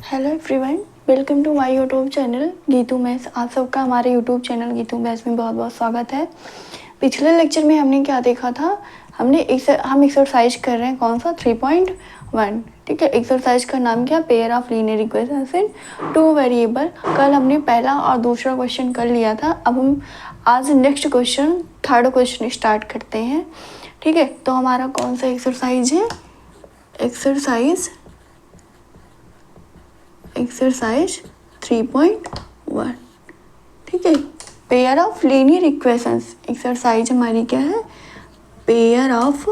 Hello everyone, welcome to my YouTube channel Geetu maths. आप सबका हमारे यूट्यूब चैनल गीतू मैथ्स में बहुत बहुत स्वागत है। पिछले लेक्चर में हमने क्या देखा था, हम एक्सरसाइज कर रहे हैं कौन सा 3.1। ठीक है, एक्सरसाइज का नाम क्या, pair of linear equations in two variable. कल हमने पहला और दूसरा क्वेश्चन कर लिया था। अब हम आज next question, third question start करते हैं। ठीक है, तो हमारा कौन सा एक्सरसाइज है, एक्सरसाइज 3.1। ठीक है, pair of linear equations. Exercise हमारी क्या है, pair of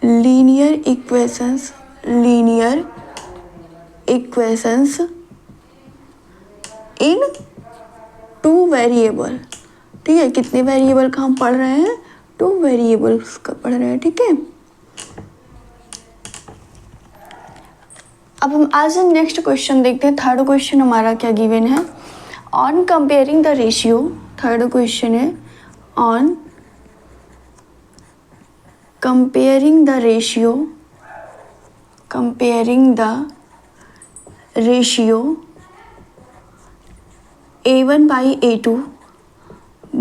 linear equations in two variable. ठीक है, कितने वेरिएबल का हम पढ़ रहे हैं, टू वेरिएबल्स का पढ़ रहे हैं। ठीक है, अब हम आज नेक्स्ट क्वेश्चन देखते हैं। थर्ड क्वेश्चन हमारा क्या गिवन है, on comparing the ratio. Third question है on comparing the ratio A1 by A2,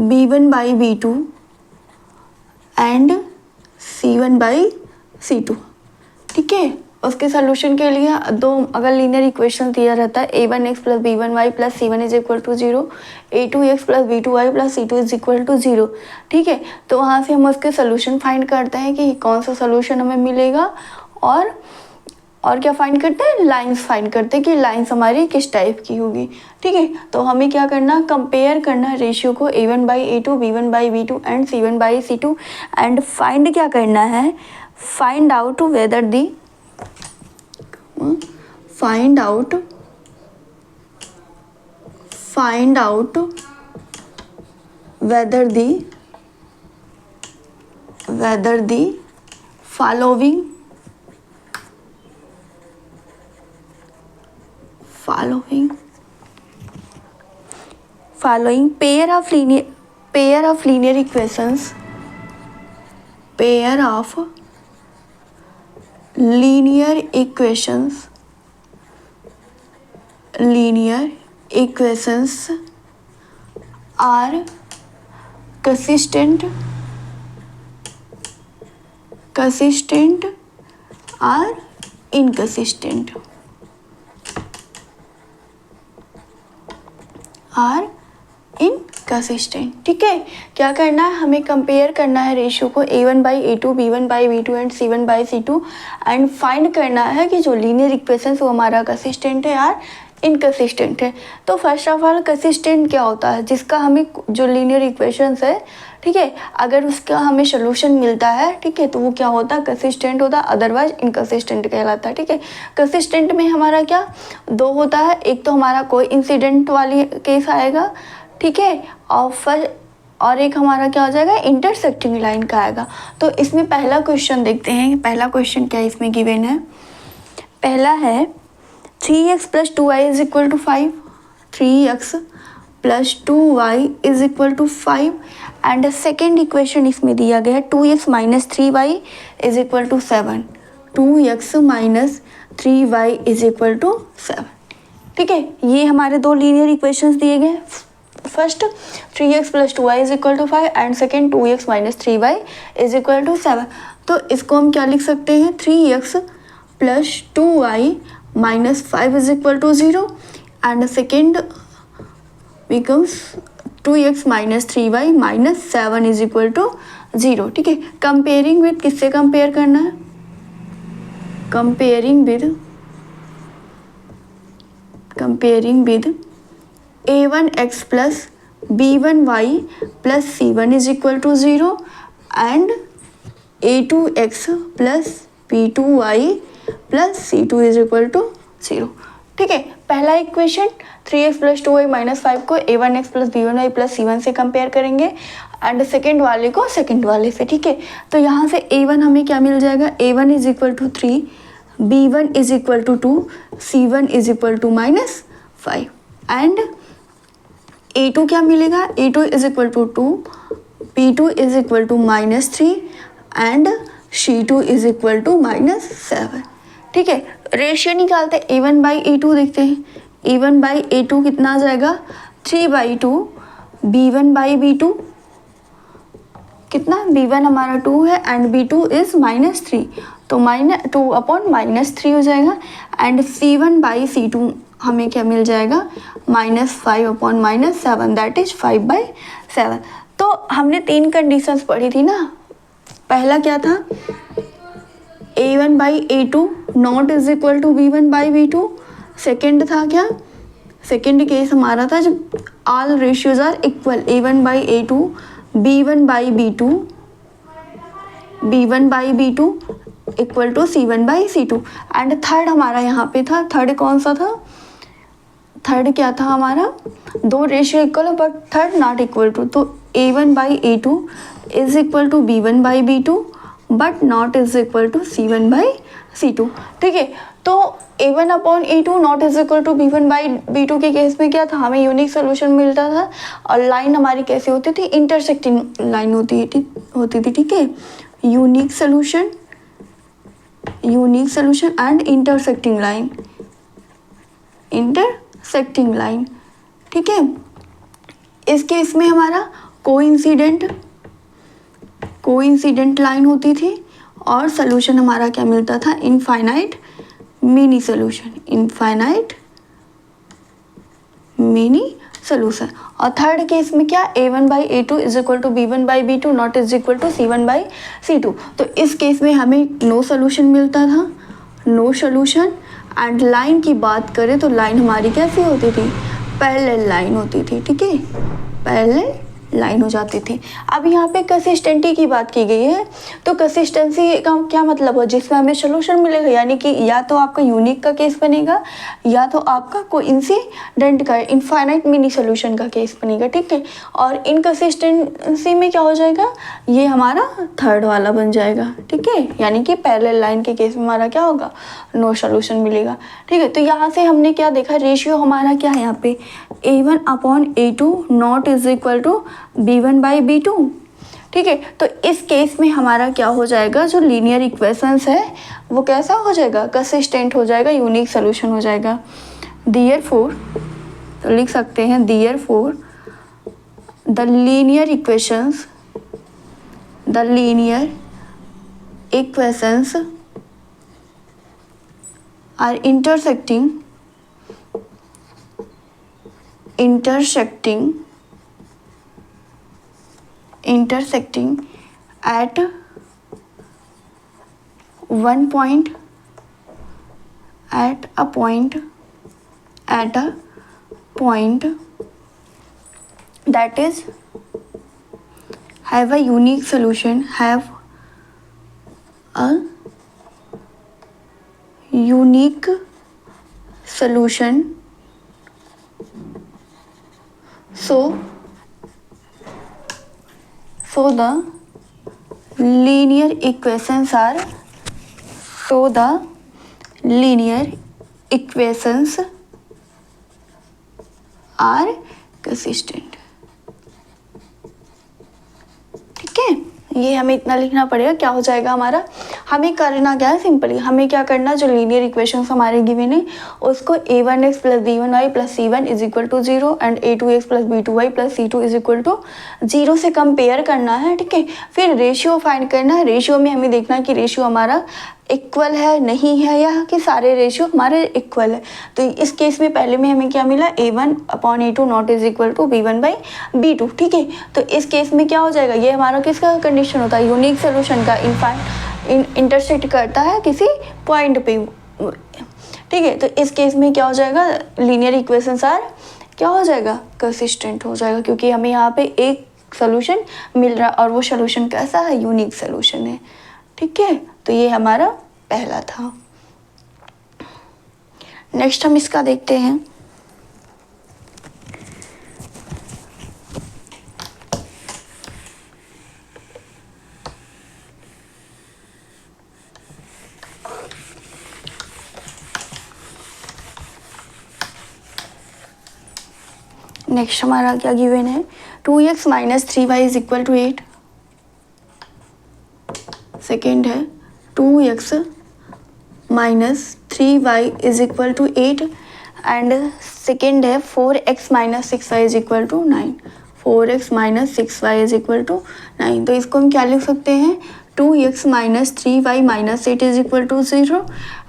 B1 by B2 and C1 by C2। ठीक है, उसके सोल्यूशन के लिए दो अगर लीनियर इक्वेशन दिया रहता है a1x plus b1y plus c1 is equal to 0, a2x plus b2y plus c2 is equal to 0। ठीक है, तो वहाँ से हम उसके सोल्यूशन फाइंड करते हैं कि कौन सा सोल्यूशन हमें मिलेगा, और क्या फाइंड करते हैं, लाइंस फाइंड करते हैं कि लाइंस हमारी किस टाइप की होगी। ठीक है, तो हमें क्या करना, कंपेयर करना है रेशियो को a1 by a2, b1 by b2 and c1 by c2 and find क्या करना है, find out whether the find out whether the following pair of linear equations are consistent or inconsistent, ठीक है, क्या करना है, हमें कंपेयर करना है रेशियो को a1 by a2, b1 by b2 and c1 by c2 and find करना है कि जो लीनियर इक्वेशन वो हमारा कंसिस्टेंट है या इनकंसिस्टेंट है। तो फर्स्ट ऑफ ऑल कंसिस्टेंट क्या होता है, जिसका हमें जो लीनियर इक्वेशंस है, ठीक है, अगर उसका हमें सोल्यूशन मिलता है, ठीक है, तो वो क्या होता है, कंसिस्टेंट होता है, अदरवाइज इनकंसिस्टेंट कहलाता है। ठीक है, कंसिस्टेंट में हमारा क्या दो होता है, एक तो हमारा कोई इंसिडेंट वाली केस आएगा, ठीक है, और एक हमारा क्या हो जाएगा, इंटरसेक्टिंग लाइन का आएगा। तो इसमें पहला क्वेश्चन देखते हैं, पहला क्वेश्चन क्या इसमें गिवन है। पहला है 3x plus 2y is equal to 5, 3x plus 2y is equal to 5 and second equation इसमें दिया गया है 2x minus 3y is equal to 7, 2x minus 3y is equal to 7। ठीक है, ये हमारे दो लीनियर इक्वेशंस दिए गए, first 3x plus 2y is equal to 5 and second 2x minus 3y is equal to 7। तो इसको हम क्या लिख सकते हैं, 3x plus 2y minus 5 is equal to 0 and the second becomes 2x minus 3y minus 7 is equal to 0। ठीक है, comparing with किससे कंपेयर करना है, comparing with a1x plus b1y plus c1 is equal to 0 and a2x plus b2y plus c2 is equal to 0। ठीक है, पहला equation 3x plus 2y minus 5 को a1x plus b1y plus c1 से compare करेंगे and second वाले को second वाले से। ठीक है, तो यहाँ से a1 हमें क्या मिल जाएगा, a1 is equal to 3, b1 is equal to 2, c1 is equal to minus 5 and a2 क्या मिलेगा, a2 is equal to 2, b2 is equal to minus 3 and c2 is equal to minus 7। ठीक है, ratio निकालते हैं A1/A2 देखते हैं। A1/A2 कितना आ जाएगा 3/2, B1/B2 कितना, B1 हमारा 2 है एंड B2 इज -3, तो -2/-3 हो जाएगा एंड C1/C2 हमें क्या मिल जाएगा -5/-7 दैट इज 5/7। तो हमने 3 कंडीशंस पढ़ी थी ना, पहला क्या था A1/A2 not is equal to B1/B2, second था क्या, सेकेंड केस हमारा था जब all ratios are equal A1/A2 B1/B2 equal to C1/C2 and third हमारा यहाँ पे था, थर्ड कौन सा था, थर्ड क्या था हमारा, दो ratio equal but third not equal to, तो A1/A2 is equal to B1/B2 but not is equal to C1/C2। ठीक है, तो A1/A2 not is equal to B1/B2 के केस में क्या था, हमें यूनिक सोल्यूशन मिलता था और लाइन हमारी कैसी होती थी, इंटरसेक्टिंग लाइन होती थी। ठीक है, unique solution and intersecting line. ठीक है, इस केस में हमारा कोइंसिडेंट लाइन होती थी और सोल्यूशन हमारा क्या मिलता था, इनफाइनाइट मिनी सोल्यूशन। और थर्ड केस में क्या, A1/A2 is equal to B1/B2 not is equal to C1/C2, तो इस केस में हमें नो सोल्यूशन मिलता था, नो सोल्यूशन। एंड लाइन की बात करें तो लाइन हमारी कैसी होती थी, पैरेलल लाइन होती थी। ठीक है, पैरेलल लाइन हो जाती थी। अब यहाँ पे कंसिस्टेंसी की बात की गई है, तो कंसिस्टेंसी का क्या मतलब हो, जिसमें हमें सोल्यूशन मिलेगा, यानी कि या तो आपका यूनिक का केस बनेगा या तो आपका कोइंसिडेंट का इनफाइनाइट मिनी सोल्यूशन का केस बनेगा। ठीक है, और इनकंसिस्टेंसी में क्या हो जाएगा, ये हमारा थर्ड वाला बन जाएगा। ठीक है, यानी कि पैरेलल लाइन के केस में हमारा क्या होगा, नो सोल्यूशन मिलेगा। ठीक है, तो यहाँ से हमने क्या देखा, रेशियो हमारा क्या है यहाँ पे A1/A2 not is equal to B1/B2। ठीक है, तो इस केस में हमारा क्या हो जाएगा, जो लीनियर इक्वेशंस है वो कैसा हो जाएगा, कंसिस्टेंट हो जाएगा, यूनिक सोल्यूशन हो जाएगा। देयरफॉर, तो लिख सकते हैं therefore the linear equations are intersecting at one point, at a point that is have a unique solution, so the linear equations are consistent। ठीक है, ये हमें इतना लिखना पड़ेगा। क्या हो जाएगा हमारा, हमें करना क्या है, सिंपली हमें क्या करना, जो लीनियर इक्वेशंस हमारे गिवन है उसको A1x + B1y + C1 is equal to 0 and A2x + B2y + C2 is equal to 0 से कंपेयर करना है। ठीक है, फिर रेशियो फाइंड करना है। रेशियो में हमें देखना है कि रेशियो हमारा इक्वल है नहीं है, या कि सारे रेशियो हमारे इक्वल है। तो इस केस में पहले में हमें क्या मिला, A1/A2 not is equal to B1/B2। ठीक है, तो इस केस में क्या हो जाएगा, ये हमारा किसका कंडीशन होता है, यूनिक सोल्यूशन का, इंटरसेक्ट करता है किसी पॉइंट पे। ठीक है, तो इस केस में क्या हो जाएगा, लीनियर इक्वेशंस आर क्या हो जाएगा, कंसिस्टेंट हो जाएगा, क्योंकि हमें यहाँ पे एक सोल्यूशन मिल रहा है और वो सोल्यूशन कैसा है, यूनिक सोल्यूशन है। ठीक है, तो ये हमारा पहला था। नेक्स्ट हम इसका देखते हैं। नेक्स्ट हमारा क्या गिवन है, 2x - 3y is equal to 8। Second है 2x - minus 3y is equal to 8 and second है 4x minus 6y is equal to 9, 4x minus 6y is equal to 9। तो इसको हम क्या लिख सकते हैं, 2x minus 3y minus 8 is equal to 0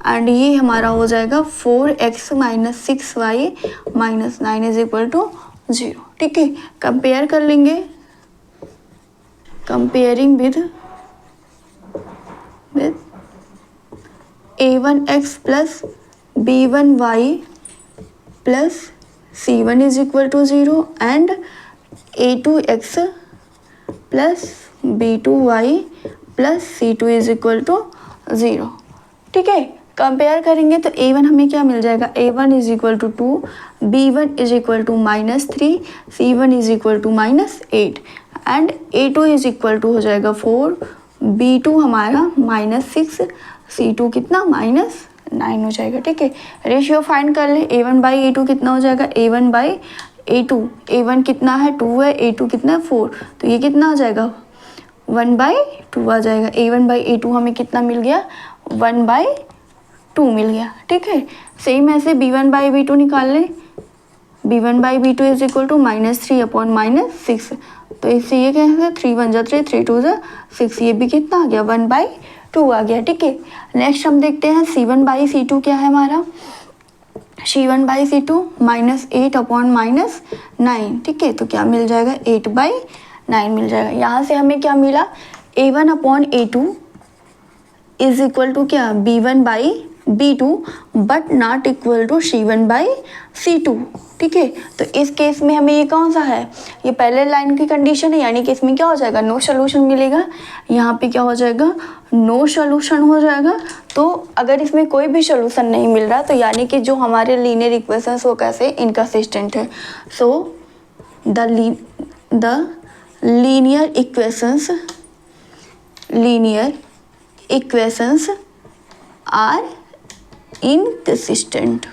and ये हमारा हो जाएगा 4x minus 6y minus 9 is equal to 0। ठीक है, कंपेयर कर लेंगे, comparing with a1x plus b1y plus c1 is equal to 0 and a2x plus b2y plus c2 is equal to 0। ठीक है, कंपेयर करेंगे तो a1 हमें क्या मिल जाएगा, a1 is equal to 2, b1 is equal to minus 3, c1 is equal to minus 8 and a2 is equal to हो जाएगा 4, b2 हमारा माइनस 6, c2 कितना माइनस 9 हो जाएगा। ठीक है, रेशियो फाइंड कर ले, a1 बाई a2 कितना हो जाएगा, a1 बाई a2, a1 कितना है 2 है, a2 कितना है 4, तो ये कितना आ जाएगा 1/2 आ जाएगा। a1 बाई a2 हमें कितना मिल गया, 1/2 मिल गया। ठीक है, सेम ऐसे b1 बाई b2 निकाल लें, b1 by b2 is equal to -3 upon -6, तो इससे ये क्या है 3 1 जा 3, 3 2 जा 6, ये भी कितना आ गया 1/2 आ गया। ठीक है, नेक्स्ट हम देखते हैं c1 बाई c2 क्या है हमारा, c1 बाई c2 -8 अपॉन -9। ठीक है, तो क्या मिल जाएगा 8/9 मिल जाएगा। यहाँ से हमें क्या मिला, a1 upon a2 is equal to क्या b1 by b2 but not equal to c1 by c2। ठीक है, तो इस केस में हमें ये कौन सा है, ये पहले लाइन की कंडीशन है, यानी कि इसमें क्या हो जाएगा नो सोल्यूशन मिलेगा, यहाँ पे क्या हो जाएगा नो सोल्यूशन हो जाएगा। तो अगर इसमें कोई भी सोल्यूशन नहीं मिल रहा तो यानी कि जो हमारे लीनियर इक्वेशंस वो कैसे इनकंसिस्टेंट है। So the linear equations are inconsistent.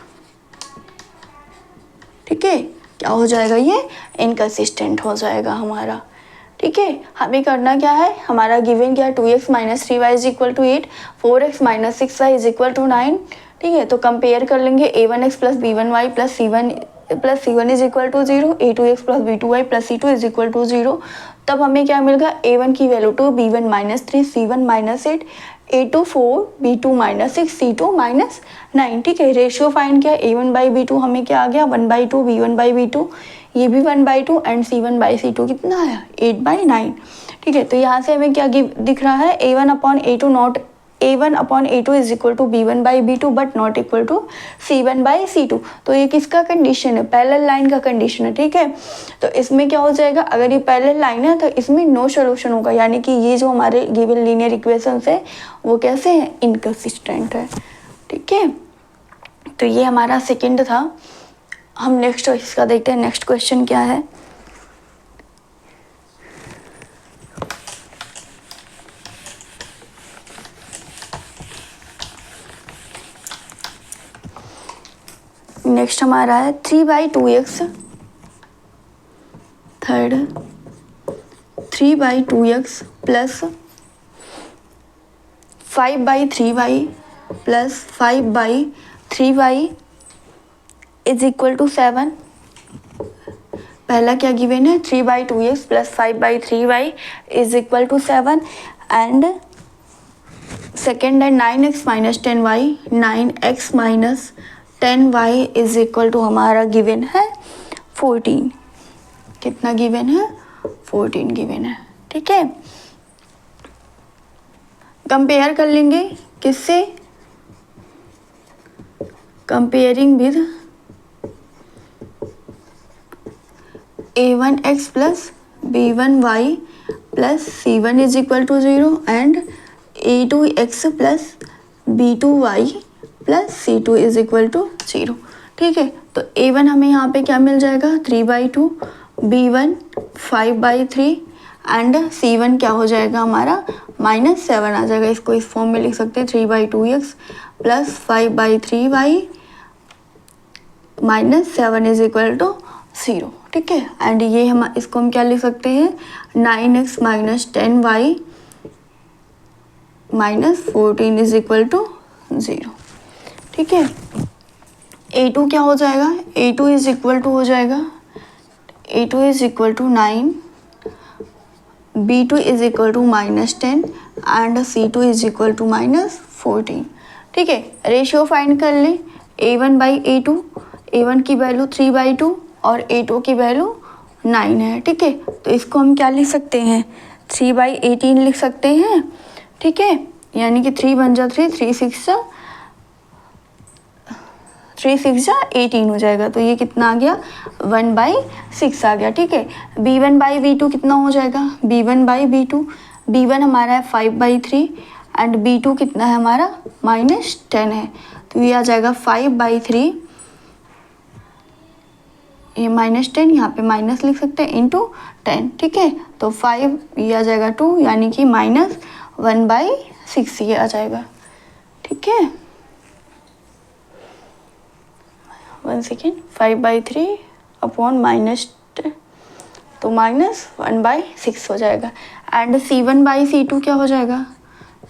ठीक है, क्या हो जाएगा ये इनकंसिस्टेंट हो जाएगा हमारा। ठीक है, हमें करना क्या है, हमारा गिवन क्या है 2x minus 3y is equal to 8, 4x minus 6y is equal to 9। ठीक है, तो कंपेयर कर लेंगे a1x plus b1y plus c1 is equal to 0, a2x plus b2y plus c2 is equal to 0। तब हमें क्या मिल गया, a1 की value 2, b1 minus 3, c1 minus 8, a2 4, b2 minus 6, c2 minus 9। ठीक है, रेशियो फाइंड किया, a1 बाई b2 हमें क्या आ गया 1/2, b1 बाई b2 ये भी 1/2 एंड c1 बाई c2 कितना आया 8/9। ठीक है, तो यहाँ से हमें क्या दिख रहा है, a1 upon a2 is equal to b1 by b2 but not equal to c1 by c2। तो ये किसका कंडीशन है, पैरेलल लाइन का कंडीशन है। ठीक है, तो इसमें क्या हो जाएगा, अगर ये पैरेलल लाइन है तो इसमें नो सोल्यूशन होगा, यानी कि ये जो हमारे गिवन लीनियर इक्वेशंस है वो कैसे हैं इनकंसिस्टेंट है। ठीक है, तो ये हमारा सेकंड था। हम नेक्स्ट इसका देखते हैं, नेक्स्ट क्वेश्चन क्या है। नेक्स्ट हमारा है 3/2x, third 3/2x plus 5/3y plus 5/3y is equal to 7। पहला क्या गिवन है 3/2x plus 5/3y is equal to 7 and second है 9x minus 10y, 9x minus 10y is equal to हमारा given है 14। कितना गिवन है 14 गिवन है। ठीक है, कंपेयर कर लेंगे किससे, comparing with a1x plus b1y plus c1 is equal to 0 and a2x plus b2y plus c2 is equal to 0। ठीक है, तो a1 हमें यहाँ पे क्या मिल जाएगा 3/2, b1 5/3 एंड c1 क्या हो जाएगा हमारा -7 आ जाएगा। इसको इस फॉर्म में लिख सकते हैं 3/2x plus 5/3y -7 is equal to 0। ठीक है, एंड ये हम इसको हम क्या लिख सकते हैं 9x minus 10y minus 14 is equal to 0। ठीक है। A2 क्या हो जाएगा, A2 इज इक्वल टू हो जाएगा, A2 is equal to 9, B2 is equal to -10 and C2 is equal to -14। ठीक है, रेशियो फाइंड कर लें, A1/A2, A1 की वैल्यू 3/2 और A2 की वैल्यू 9 है। ठीक है, तो इसको हम क्या लिख सकते हैं, 3/18 लिख सकते हैं। ठीक है, यानी कि 3 बन जा 3, 3 6 जा 18 हो जाएगा। तो ये कितना आ गया, 1/6 आ गया। ठीक है, B1/B2 कितना हो जाएगा, B1/B2, B1 हमारा है 5/3 एंड B2 कितना है हमारा -10 है। तो ये आ जाएगा 5/3, ये -10, यहाँ पे माइनस लिख सकते हैं, इंटू 10। ठीक है, तो 5 ये आ जाएगा 2, यानी कि -1/6 ये आ जाएगा। ठीक है, 1 सेकेंड, 5/3 अपॉन -10, तो -1/6 हो जाएगा। एंड C1/C2 क्या हो जाएगा,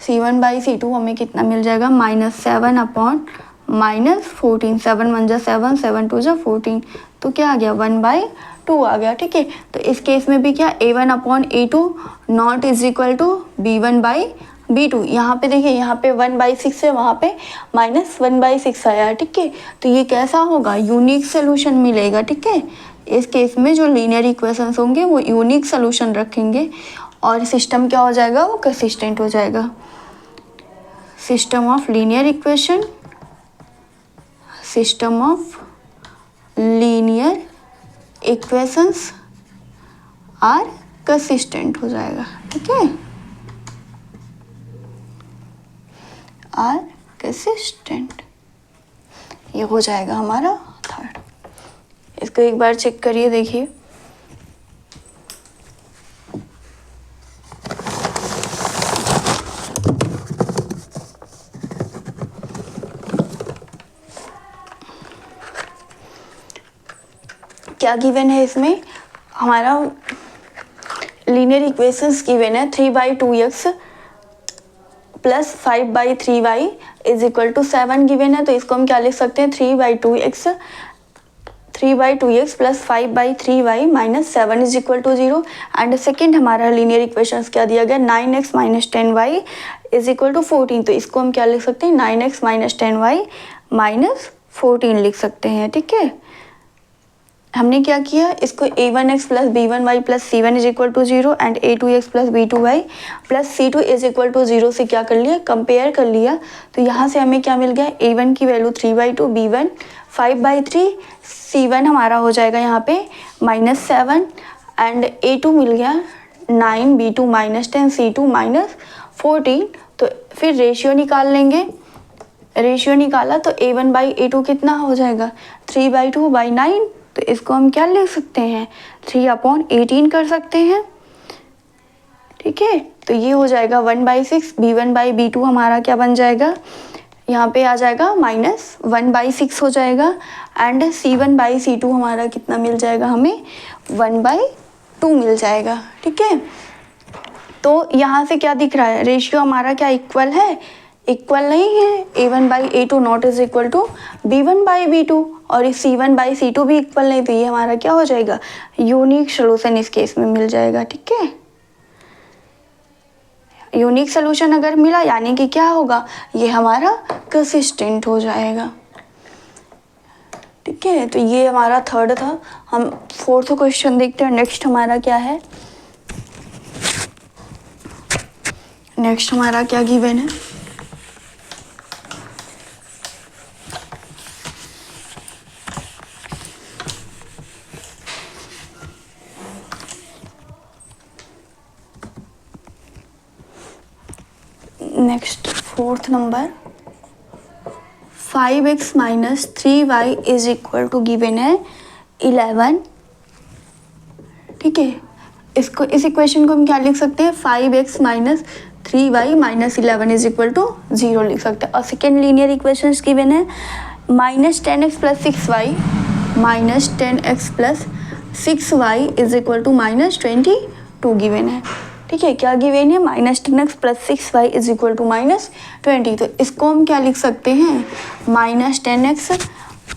C1/C2 हमें कितना मिल जाएगा, -7 अपॉन -14, 7 1 जा 7, 7 2 जा 14, तो क्या आ गया, 1/2 आ गया। ठीक है, तो इस केस में भी क्या, A1/A2 not is equal to B1/B2। यहाँ पे देखिए, यहाँ पे 1/6 है, वहाँ पे -1/6 आया है। ठीक है, तो ये कैसा होगा, यूनिक सोल्यूशन मिलेगा। ठीक है, इस केस में जो लीनियर इक्वेशंस होंगे वो यूनिक सोल्यूशन रखेंगे और सिस्टम क्या हो जाएगा, वो कंसिस्टेंट हो जाएगा। System of linear equation, system of linear equations are consistent हो जाएगा। ठीक है, आर कंसिस्टेंट, ये हो जाएगा हमारा थर्ड। इसको एक बार चेक करिए, देखिए क्या गिवन है इसमें, हमारा लीनियर इक्वेशंस गिवन है 3/2x plus 5/3y is equal to 7 given है। तो इसको हम क्या लिख सकते हैं, 3/2x plus 5/3y minus 7 is equal to 0। And second हमारा लीनियर इक्वेशंस क्या दिया गया, 9x minus 10y is equal to 14। तो इसको हम क्या लिख सकते हैं, 9x माइनस 10y माइनस 14 लिख सकते हैं। ठीक है, हमने क्या किया, इसको a1x plus b1y plus c1 is equal to 0 and a2x plus b2y plus c2 is equal to 0 से क्या कर लिया, कंपेयर कर लिया। तो यहाँ से हमें क्या मिल गया, a1 की वैल्यू 3/2, b1 5/3, c1 हमारा हो जाएगा यहाँ पे -7 एंड a2 मिल गया 9, b2 -10, c2 -14। तो फिर रेशियो निकाल लेंगे, रेशियो निकाला तो a1/a2 कितना हो जाएगा, 3/2/9। तो इसको हम क्या लिख सकते हैं, 3/18 कर सकते हैं। ठीक है, तो ये हो जाएगा 1/6, b1/b2 हमारा क्या बन जाएगा, यहाँ पे आ जाएगा -1/6 हो जाएगा एंड c1/c2 हमारा कितना मिल जाएगा, हमें 1/2 मिल जाएगा। ठीक है, तो यहाँ से क्या दिख रहा है, रेशियो हमारा क्या इक्वल है, इक्वल नहीं है, a1/a2 not is equal to b1/b2 और c1/c2 भी इक्वल नहीं, तो ये हमारा क्या हो जाएगा, यूनिक सोल्यूशन इस केस में मिल जाएगा। ठीक है, यूनिक सोल्यूशन अगर मिला यानी कि क्या होगा, ये हमारा कंसिस्टेंट हो जाएगा। ठीक है, तो ये हमारा थर्ड था। हम फोर्थ क्वेश्चन देखते हैं, नेक्स्ट हमारा क्या है, नेक्स्ट हमारा क्या गिवन है, next fourth number 5x minus 3y is equal to given है 11। ठीक है, इसको इस इक्वेशन को हम क्या लिख सकते हैं, 5x minus 3y minus 11 is equal to 0 लिख सकते हैं। और सेकेंड लीनियर इक्वेशन गिवन है -10x plus 6y minus 10x plus 6y is equal to -22 given है। ठीक है, क्या गिवन है, -10x plus 6y is equal to -20। तो इसको हम क्या लिख सकते हैं, -10x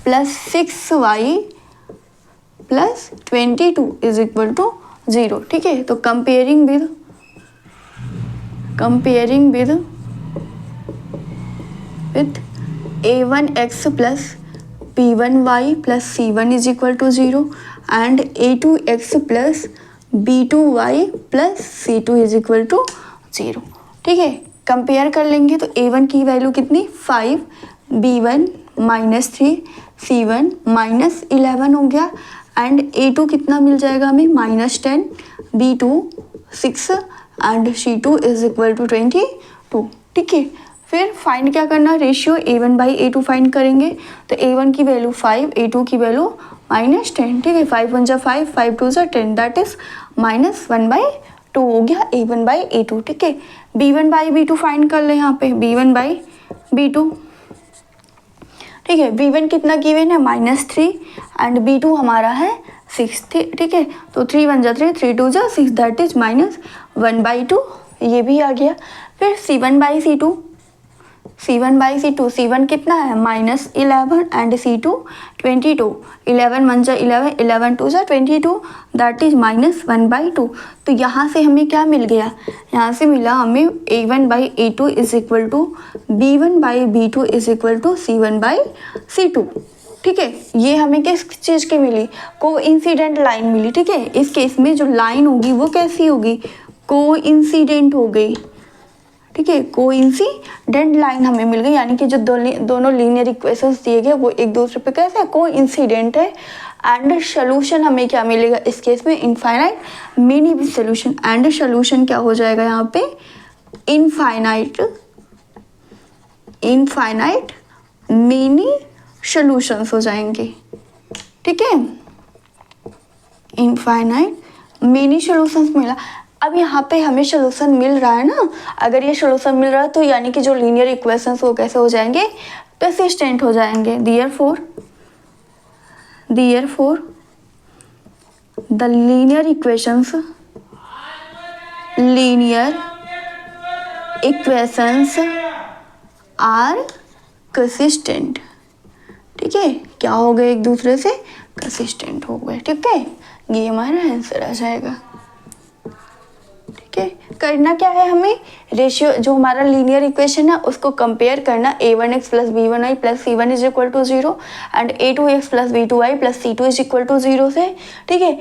plus 6y plus 22 is equal to 0। ठीक है, तो comparing with a1x plus b1y plus c1 is equal to 0 and a2x plus b2y plus c2 is equal to 0। ठीक है, कंपेयर कर लेंगे तो a1 की वैल्यू कितनी 5, b1 -3, c1 -11 हो गया एंड a2 कितना मिल जाएगा हमें -10, b2 6 and c2 is equal to 22। ठीक है, फिर फाइंड क्या करना, रेशियो a1/a2 फाइंड करेंगे। तो a1 की वैल्यू 5, a2 की वैल्यू -10। ठीक है, 5 1 जा 5, 5 2 जा 10, दैट इज -1/2 हो गया a1/a2। ठीक है, b1/b2 फाइंड कर ले, यहाँ पे b1/b2। ठीक है, b1 कितना गिवन है -3 एंड b2 हमारा है 6। ठीक है, तो 3 1 जा 3, 3 2 जा 6, दैट इज -1/2, ये भी आ गया। फिर c1/c2, c1 कितना है -11 एंड c2 22, 11 1 जा 11, 11 2 जा 22, दैट इज -1/2। तो यहाँ से हमें क्या मिल गया, यहाँ से मिला हमें a1/a2 is equal to b1/b2 is equal to c1/c2। ठीक है, ये हमें किस चीज़ की मिली, कोइंसिडेंट लाइन मिली। ठीक है, इस केस में जो लाइन होगी वो कैसी होगी, कोइंसिडेंट हो गई। ठीक है, कोइंसिडेंट लाइन हमें मिल गई, यानी कि जो दोनों लीनियर इक्वेशंस दिए गए वो एक दूसरे पे कैसे कोइंसिडेंट है। एंड सोल्यूशन हमें क्या मिलेगा इस केस में, infinite many solution. And solution क्या हो जाएगा यहाँ पे, इनफाइनाइट मिनी सोल्यूशंस हो जाएंगे। ठीक है, इनफाइनाइट मिनी सोल्यूशंस मिला। अब यहाँ पे हमें सोल्यूशन मिल रहा है ना, अगर ये सोल्यूशन मिल रहा है तो यानी कि जो लीनियर इक्वेशंस वो कैसे हो जाएंगे, परसिस्टेंट हो जाएंगे। Therefore the linear equations are consistent. ठीक है, क्या हो गए, एक दूसरे से कंसिस्टेंट हो गए। ठीक है, ये हमारा आंसर आ जाएगा। ठीक है, करना क्या है हमें, रेशियो जो हमारा लीनियर इक्वेशन है उसको कंपेयर करना, a1x plus b1y plus c1 is equal to 0 and a2x plus b2y plus c2 is equal to 0 से। ठीक है,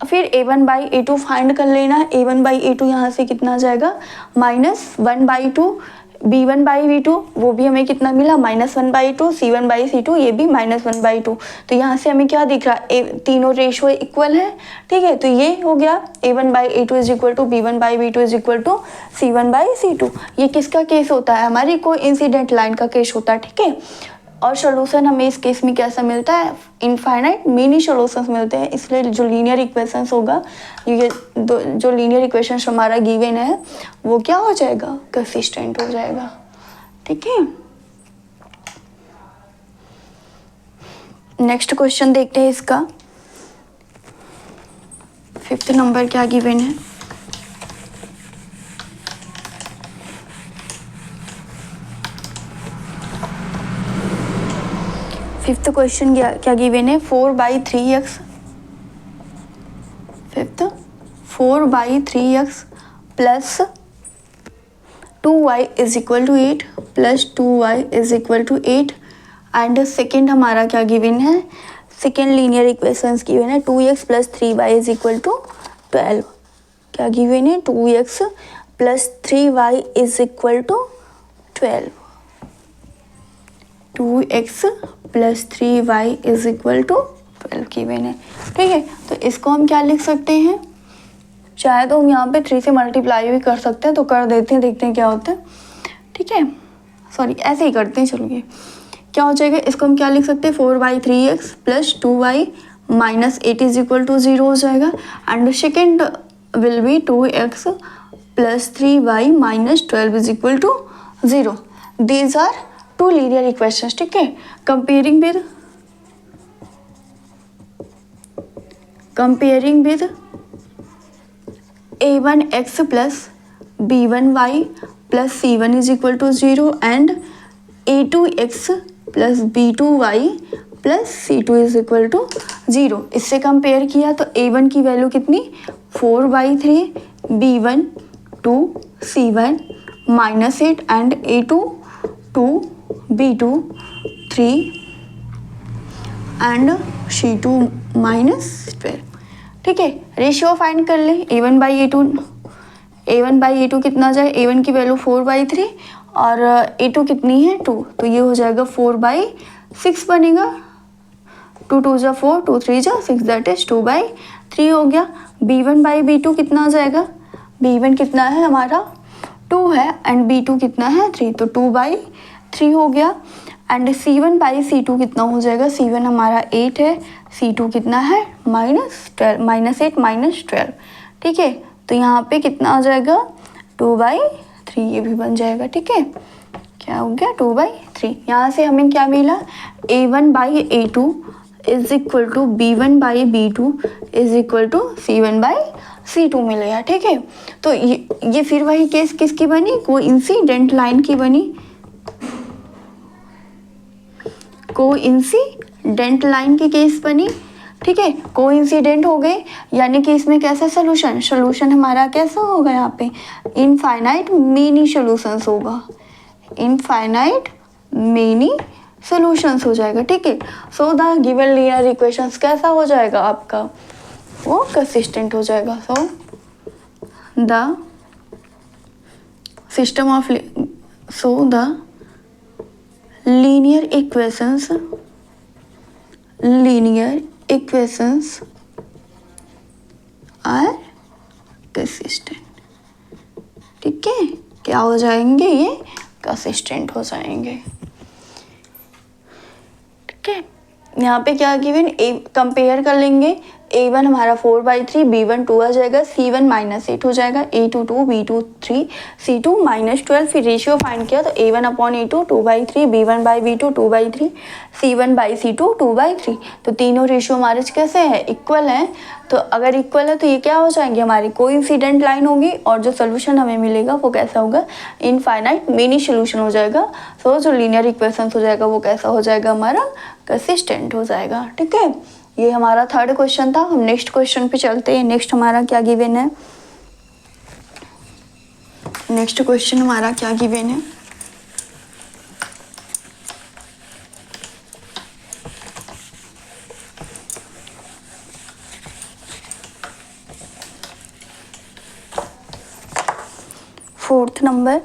फिर a1/a2 फाइंड कर लेना। a1/a2 यहाँ से कितना आ जाएगा, -1/2, b1/b2 वो भी हमें कितना मिला -1/2, c1/c2 ये भी -1/2। तो यहाँ से हमें क्या दिख रहा है, तीनों रेशियो इक्वल है। ठीक है, तो ये हो गया a1/a2 is equal to b1/b2 is equal to c1/c2। ये किसका केस होता है, हमारी कोइंसिडेंट लाइन का केस होता है। ठीक है, और सोल्यूशन हमें इस केस में कैसा मिलता है, इनफाइनाइट मिनी सोल्यूशंस मिलते हैं। इसलिए जो लीनियर इक्वेशंस होगा, ये जो लीनियर इक्वेशंस हमारा गिवन है वो क्या हो जाएगा, कंसिस्टेंट हो जाएगा। ठीक है, नेक्स्ट क्वेश्चन देखते हैं इसका। 5th नंबर क्या गिवन है, फिफ्थ क्वेश्चन क्या गिवन है, 4/3x। 5th 4/3x plus 2y is equal to 8 plus 2y is equal to 8। And second हमारा क्या गिवन है, सेकेंड लीनियर इक्वेशंस गिवन है 2x plus 3y is equal to 12। क्या given है, 2x plus 3y is equal to 12। 2x plus 3y is equal to 12 given है। ठीक है, तो इसको हम क्या लिख सकते हैं, चाहे तो हम यहाँ पे 3 से मल्टीप्लाई भी कर सकते हैं, तो कर देते हैं, देखते हैं क्या होता है। ठीक है, सॉरी ऐसे ही करते हैं, चलिए क्या हो जाएगा, इसको हम क्या लिख सकते हैं, 4/3x plus 2y minus 8 is equal to 0 हो जाएगा। And second will be 2x plus 3y minus 12 is equal to 0। These are 2 linear equations. ठीक है, comparing with a1x plus b1y plus c1 is equal to 0 and a2x plus b2y plus c2 is equal to 0। इससे compare किया तो a1 की value कितनी 4/3, b1 2, c1 -8 and a2 2, b2 3 and c2 -12। ठीक है, ratio find कर ले a1/a2 कितना जाए, a1 की वैल्यू 4/3 और a2 कितनी है 2, तो ये हो जाएगा 4/6 बनेगा। 2 2 जा 4, 2 3 जा 6 दैट इज 2/3 हो गया। b1/b2 कितना आ जाएगा, b1 कितना है हमारा 2 है एंड b2 कितना है 3, तो 2/3 हो गया। एंड c1/c2 कितना हो जाएगा, c1 हमारा 8 है, c2 कितना है -8 -12। ठीक है, तो यहाँ पे कितना आ जाएगा 2/3, ये भी बन जाएगा। ठीक है, क्या हो गया 2/3। यहाँ से हमें क्या मिला, a1/a2 is equal to b1/b2 is equal to c1/c2 मिलेगा। ठीक है, तो ये फिर वही केस किसकी बनी, कोइंसिडेंट लाइन की बनी, कोइंसिडेंट लाइन की केस बनी। ठीक है, कोइंसिडेंट हो गए यानी कि इसमें कैसा सोल्यूशन हमारा कैसा होगा, यहाँ पे इनफाइनाइट मेनी सोल्यूशंस होगा, इनफाइनाइट मेनी सोल्यूशंस हो जाएगा। ठीक है, so the given linear equations कैसा हो जाएगा आपका, वो कंसिस्टेंट हो जाएगा। सो the system of the linear equations are consistent। ठीक है, क्या हो जाएंगे, ये कंसिस्टेंट हो जाएंगे। ठीक है, यहाँ पे क्या गिवन, कंपेयर कर लेंगे, a1 हमारा 4/3, b1 2 आ जाएगा, c1 -8 हो जाएगा, a2 2, b2 3, c2 -12। फिर रेशियो फाइंड किया तो a1/a2 2/3, b1/b2 2/3, c1/c2 2/3। तो तीनों रेशियो हमारे कैसे हैं, इक्वल हैं। तो अगर इक्वल है तो ये क्या हो जाएंगे, हमारी कोइंसिडेंट लाइन होगी और जो सोल्यूशन हमें मिलेगा वो कैसा होगा, इनफाइनाइट मेनी सोल्यूशन हो जाएगा। सो जो लीनियर इक्वेशंस हो जाएगा वो कैसा हो जाएगा, हमारा कंसिस्टेंट हो जाएगा। ठीक है, ये हमारा थर्ड क्वेश्चन था। हम नेक्स्ट क्वेश्चन पे चलते हैं। नेक्स्ट हमारा क्या गिवन है, नेक्स्ट क्वेश्चन हमारा क्या गिवन है, fourth number,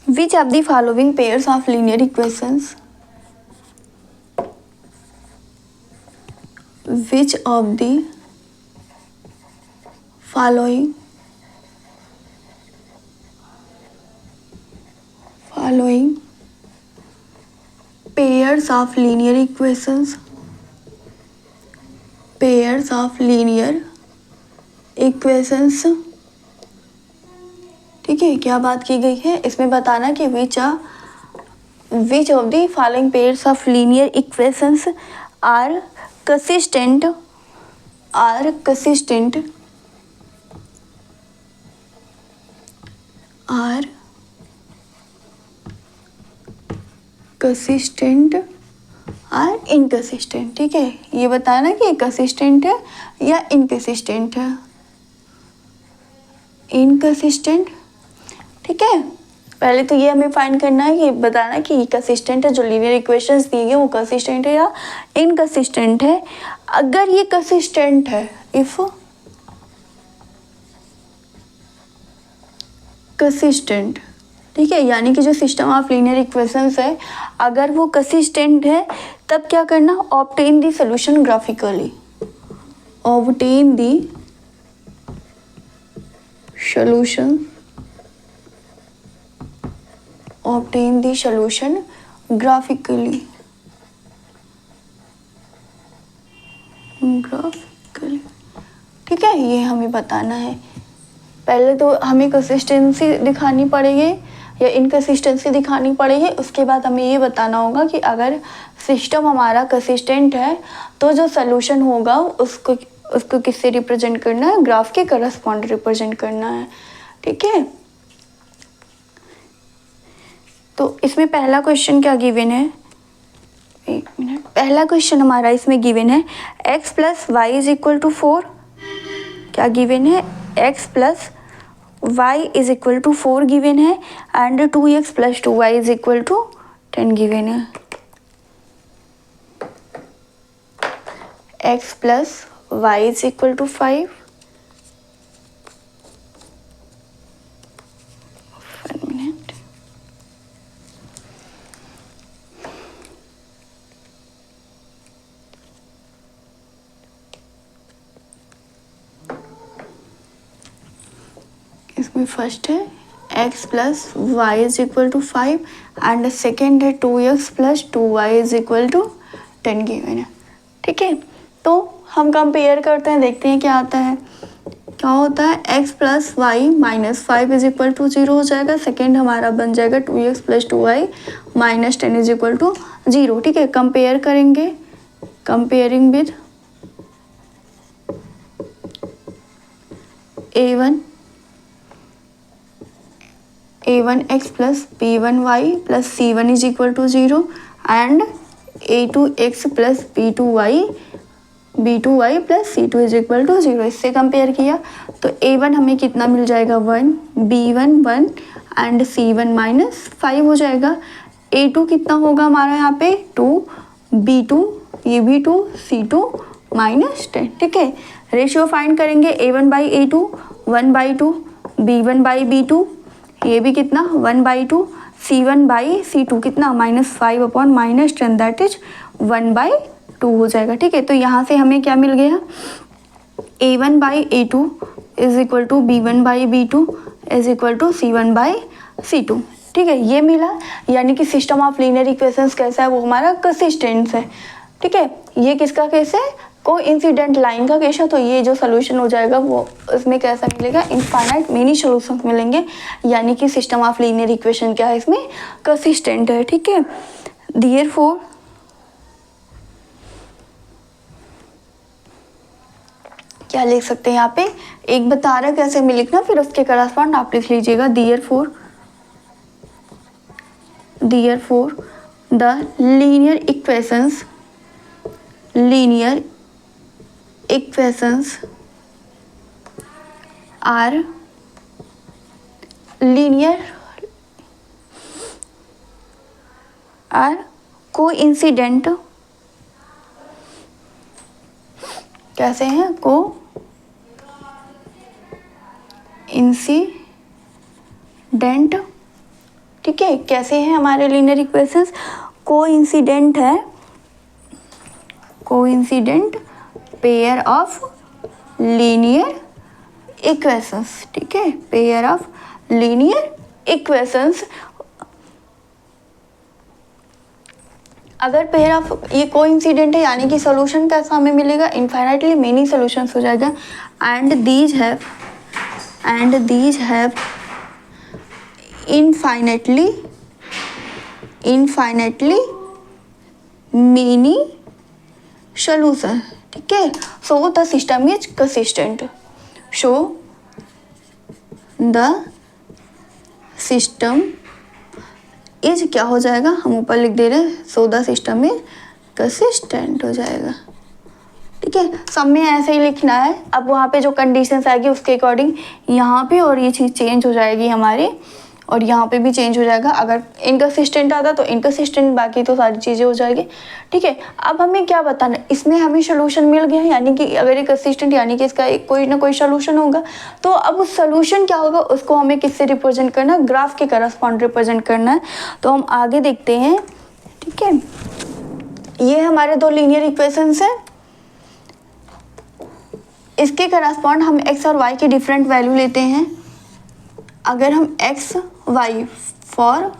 which of the following pairs of linear equations, which of the following pairs of linear equations, ठीक है, क्या बात की गई है इसमें, बताना कि which of the following pairs of linear equations are consistent are inconsistent. ठीक है, ये बताना कि कंसिस्टेंट है या इनकंसिस्टेंट है, इनकंसिस्टेंट। ठीक है, पहले तो ये हमें फाइंड करना है कि बताना कि कंसिस्टेंट है, जो लीनियर इक्वेशंस दी गई वो कंसिस्टेंट है या इनकंसिस्टेंट है। अगर ये कंसिस्टेंट है, इफ कंसिस्टेंट, ठीक है, यानी कि जो सिस्टम ऑफ लीनियर इक्वेशंस है अगर वो कंसिस्टेंट है तब क्या करना, obtain the solution graphically, obtain the solution, obtain the solution graphically, ठीक है, ये हमें बताना है। पहले तो हमें कंसिस्टेंसी दिखानी पड़ेगी या इनकन्सिस्टेंसी दिखानी पड़ेगी। उसके बाद हमें ये बताना होगा कि अगर सिस्टम हमारा कंसिस्टेंट है तो जो सोल्यूशन होगा उसको किससे रिप्रेजेंट करना है, ग्राफ के करस्पॉन्ड रिप्रेजेंट करना है। ठीक है, तो इसमें पहला क्वेश्चन क्या गिवन है, एक मिनट, पहला क्वेश्चन हमारा इसमें गिवन है x plus y is equal to 4। क्या गिवन है, x plus y is equal to 4 given है and 2x plus 2y is equal to 10 given है। x plus y is equal to 5, इसमें first है x plus y is equal to 5 and second है 2x plus 2y is equal to 10 given है। ठीक है, तो हम कंपेयर करते हैं, देखते हैं क्या आता है। क्या होता है, x plus y minus 5 is equal to 0 हो जाएगा। सेकेंड हमारा बन जाएगा 2x plus 2y minus 10 is equal to 0। ठीक है, कंपेयर करेंगे, comparing with a1x plus b1y plus c1 is equal to 0 and a2x plus b2y plus c2 is equal to 0। इससे compare किया तो a1 हमें कितना मिल जाएगा 1, b1 1 एंड c1 माइनस 5 हो जाएगा। a2 कितना होगा हमारा यहाँ पे 2, b2 ये भी 2, c2 माइनस 10। ठीक है, रेशियो फाइंड करेंगे a1 by a2 1 by 2, b1 by b2 ये भी कितना 1 बाई 2, c1 बाई c2 कितना -5 अपॉन -10 दैट इज 1 बाई 2 हो जाएगा। ठीक है, तो यहाँ से हमें क्या मिल गया, a1 by a2 is equal to b1 by b2 is equal to c1 by c2। ठीक है, ये मिला, यानी कि सिस्टम ऑफ लीनियर इक्वेशंस कैसा है, वो हमारा कंसिस्टेंट है। ठीक है, ये किसका केस है, कोइंसिडेंट लाइन का केस है। तो ये जो सोल्यूशन हो जाएगा वो इसमें कैसा मिलेगा, इनफाइनाइट मेनी सॉल्यूशंस मिलेंगे, यानी कि सिस्टम ऑफ लीनियर इक्वेशन क्या है, इसमें कंसिस्टेंट है। ठीक है, देयरफॉर क्या लिख सकते हैं यहाँ पे, एक बता रहा कैसे में लिखना, फिर उसके करस्पॉन्ड आप लिख लीजिएगा। Therefore the linear equations are coincident, कैसे हैं, कोइंसिडेंट। ठीक है, कैसे हैं हमारे लीनियर इक्वेशंस, कोइंसिडेंट है, coincident pair of linear equations. ठीक है, पेयर ऑफ लीनियर इक्वेशंस। अगर पेयर ऑफ ये कोइंसिडेंट है, यानी कि सॉल्यूशन कैसा हमें मिलेगा, इनफाइनाइटली मेनी सॉल्यूशंस हो जाएगा। And these have infinitely many solution। ठीक है, so the system is consistent, so the system is क्या हो जाएगा, हम ऊपर लिख दे रहे हैं, सो द सिस्टम इज कंसिस्टेंट हो जाएगा। ठीक है, सब में ऐसे ही लिखना है। अब वहाँ पे जो कंडीशंस आएगी उसके अकॉर्डिंग यहाँ पे और ये चीज़ चेंज हो जाएगी हमारी, और यहाँ पे भी चेंज हो जाएगा। अगर इनकंसिस्टेंट आता तो इनकंसिस्टेंट, बाकी तो सारी चीज़ें हो जाएगी। ठीक है, अब हमें क्या बताना है, इसमें हमें सोल्यूशन मिल गया, यानी कि अगर ये कंसिस्टेंट, यानी कि इसका एक कोई ना कोई सोल्यूशन होगा। तो अब उस सोल्यूशन क्या होगा, उसको हमें किससे रिप्रेजेंट करना है, ग्राफ के करस्पॉन्ड रिप्रेजेंट करना है। तो हम आगे देखते हैं। ठीक है, ये हमारे दो लीनियर इक्वेशंस हैं, इसके करस्पॉन्ड हम x और y की डिफरेंट वैल्यू लेते हैं। अगर हम x y for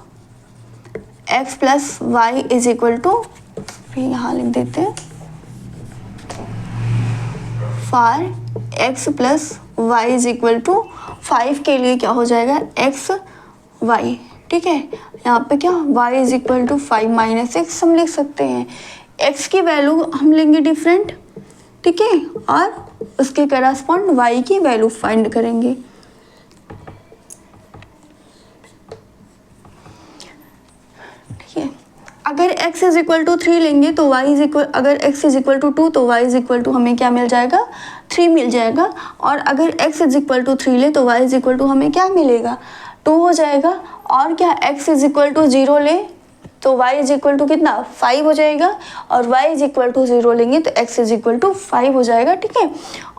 x plus y is equal to, यहाँ लिख देते हैं, for x plus y is equal to 5 के लिए क्या हो जाएगा, x y। ठीक है। यहाँ पे क्या y is equal to 5 minus x हम लिख सकते हैं। x की वैल्यू हम लेंगे डिफरेंट, ठीक है, और उसके करस्पॉन्ड y की वैल्यू फाइंड करेंगे। ठीक है, अगर x इज इक्वल टू 3 लेंगे तो y इज इक्वल, अगर x इज इक्वल टू 2 तो y इज इक्वल टू हमें क्या मिल जाएगा, 3 मिल जाएगा। और अगर x इज इक्वल टू 3 ले तो y इज इक्वल टू हमें क्या मिलेगा, 2 हो जाएगा। और क्या x इज इक्वल टू 0 ले तो y इज इक्वल टू कितना, 5 हो जाएगा। और y इज इक्वल टू 0 लेंगे तो x इज इक्वल टू 5 हो जाएगा, ठीक है।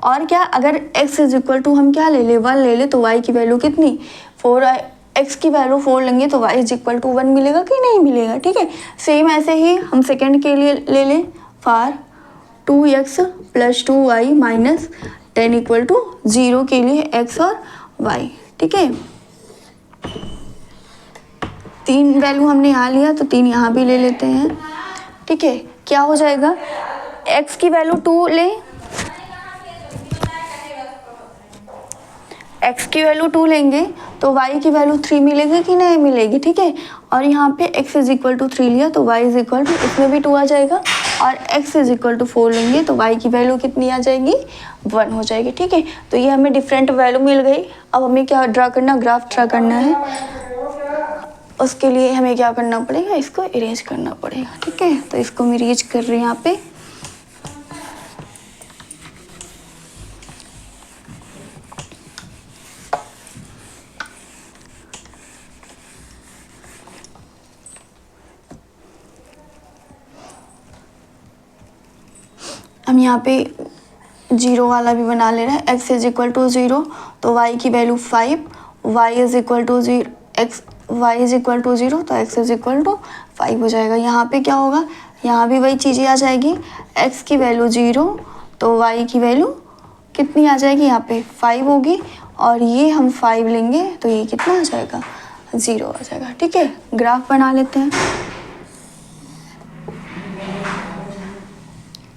और क्या अगर x इज इक्वल टू हम क्या ले ले, 1 ले ले तो y की वैल्यू कितनी, 4, x की वैल्यू 4 लेंगे तो y इज इक्वल टू 1 मिलेगा कि नहीं मिलेगा, ठीक है। सेम ऐसे ही हम सेकेंड के लिए ले लें, for 2x plus 2y minus 10 equal to 0 के लिए x और y, ठीक है। 3 वैल्यू हमने यहाँ लिया तो 3 यहाँ भी ले लेते हैं, ठीक है। क्या हो जाएगा, x की वैल्यू 2 लें, x की वैल्यू 2 लेंगे तो y की वैल्यू 3 मिलेगी कि नहीं मिलेगी, ठीक है। और यहाँ पे x इज इक्वल टू 3 लिया तो y इज इक्वल टू, इसमें भी 2 आ जाएगा। और x इज इक्वल टू 4 लेंगे तो y की वैल्यू कितनी आ जाएगी, 1 हो जाएगी, ठीक है। तो ये हमें डिफरेंट वैल्यू मिल गई। अब हमें क्या ड्रा करना, ग्राफ ड्रा करना है। उसके लिए हमें क्या करना पड़ेगा, इसको अरेंज करना पड़ेगा, ठीक है। तो इसको मैं अरेंज कर रही हूँ यहाँ पे। हम यहाँ पे 0 वाला भी बना ले रहे हैं। x इज इक्वल टू 0 तो y की value 5, y is equal to 0, y is equal to 0 तो x इज इक्वल टू 5 हो जाएगा। यहाँ पे क्या होगा, यहाँ भी वही चीज़ें आ जाएगी। x की वैल्यू 0 तो y की वैल्यू कितनी आ जाएगी, यहाँ पे 5 होगी। और ये हम 5 लेंगे तो ये कितना आ जाएगा, 0 आ जाएगा, ठीक है। ग्राफ बना लेते हैं।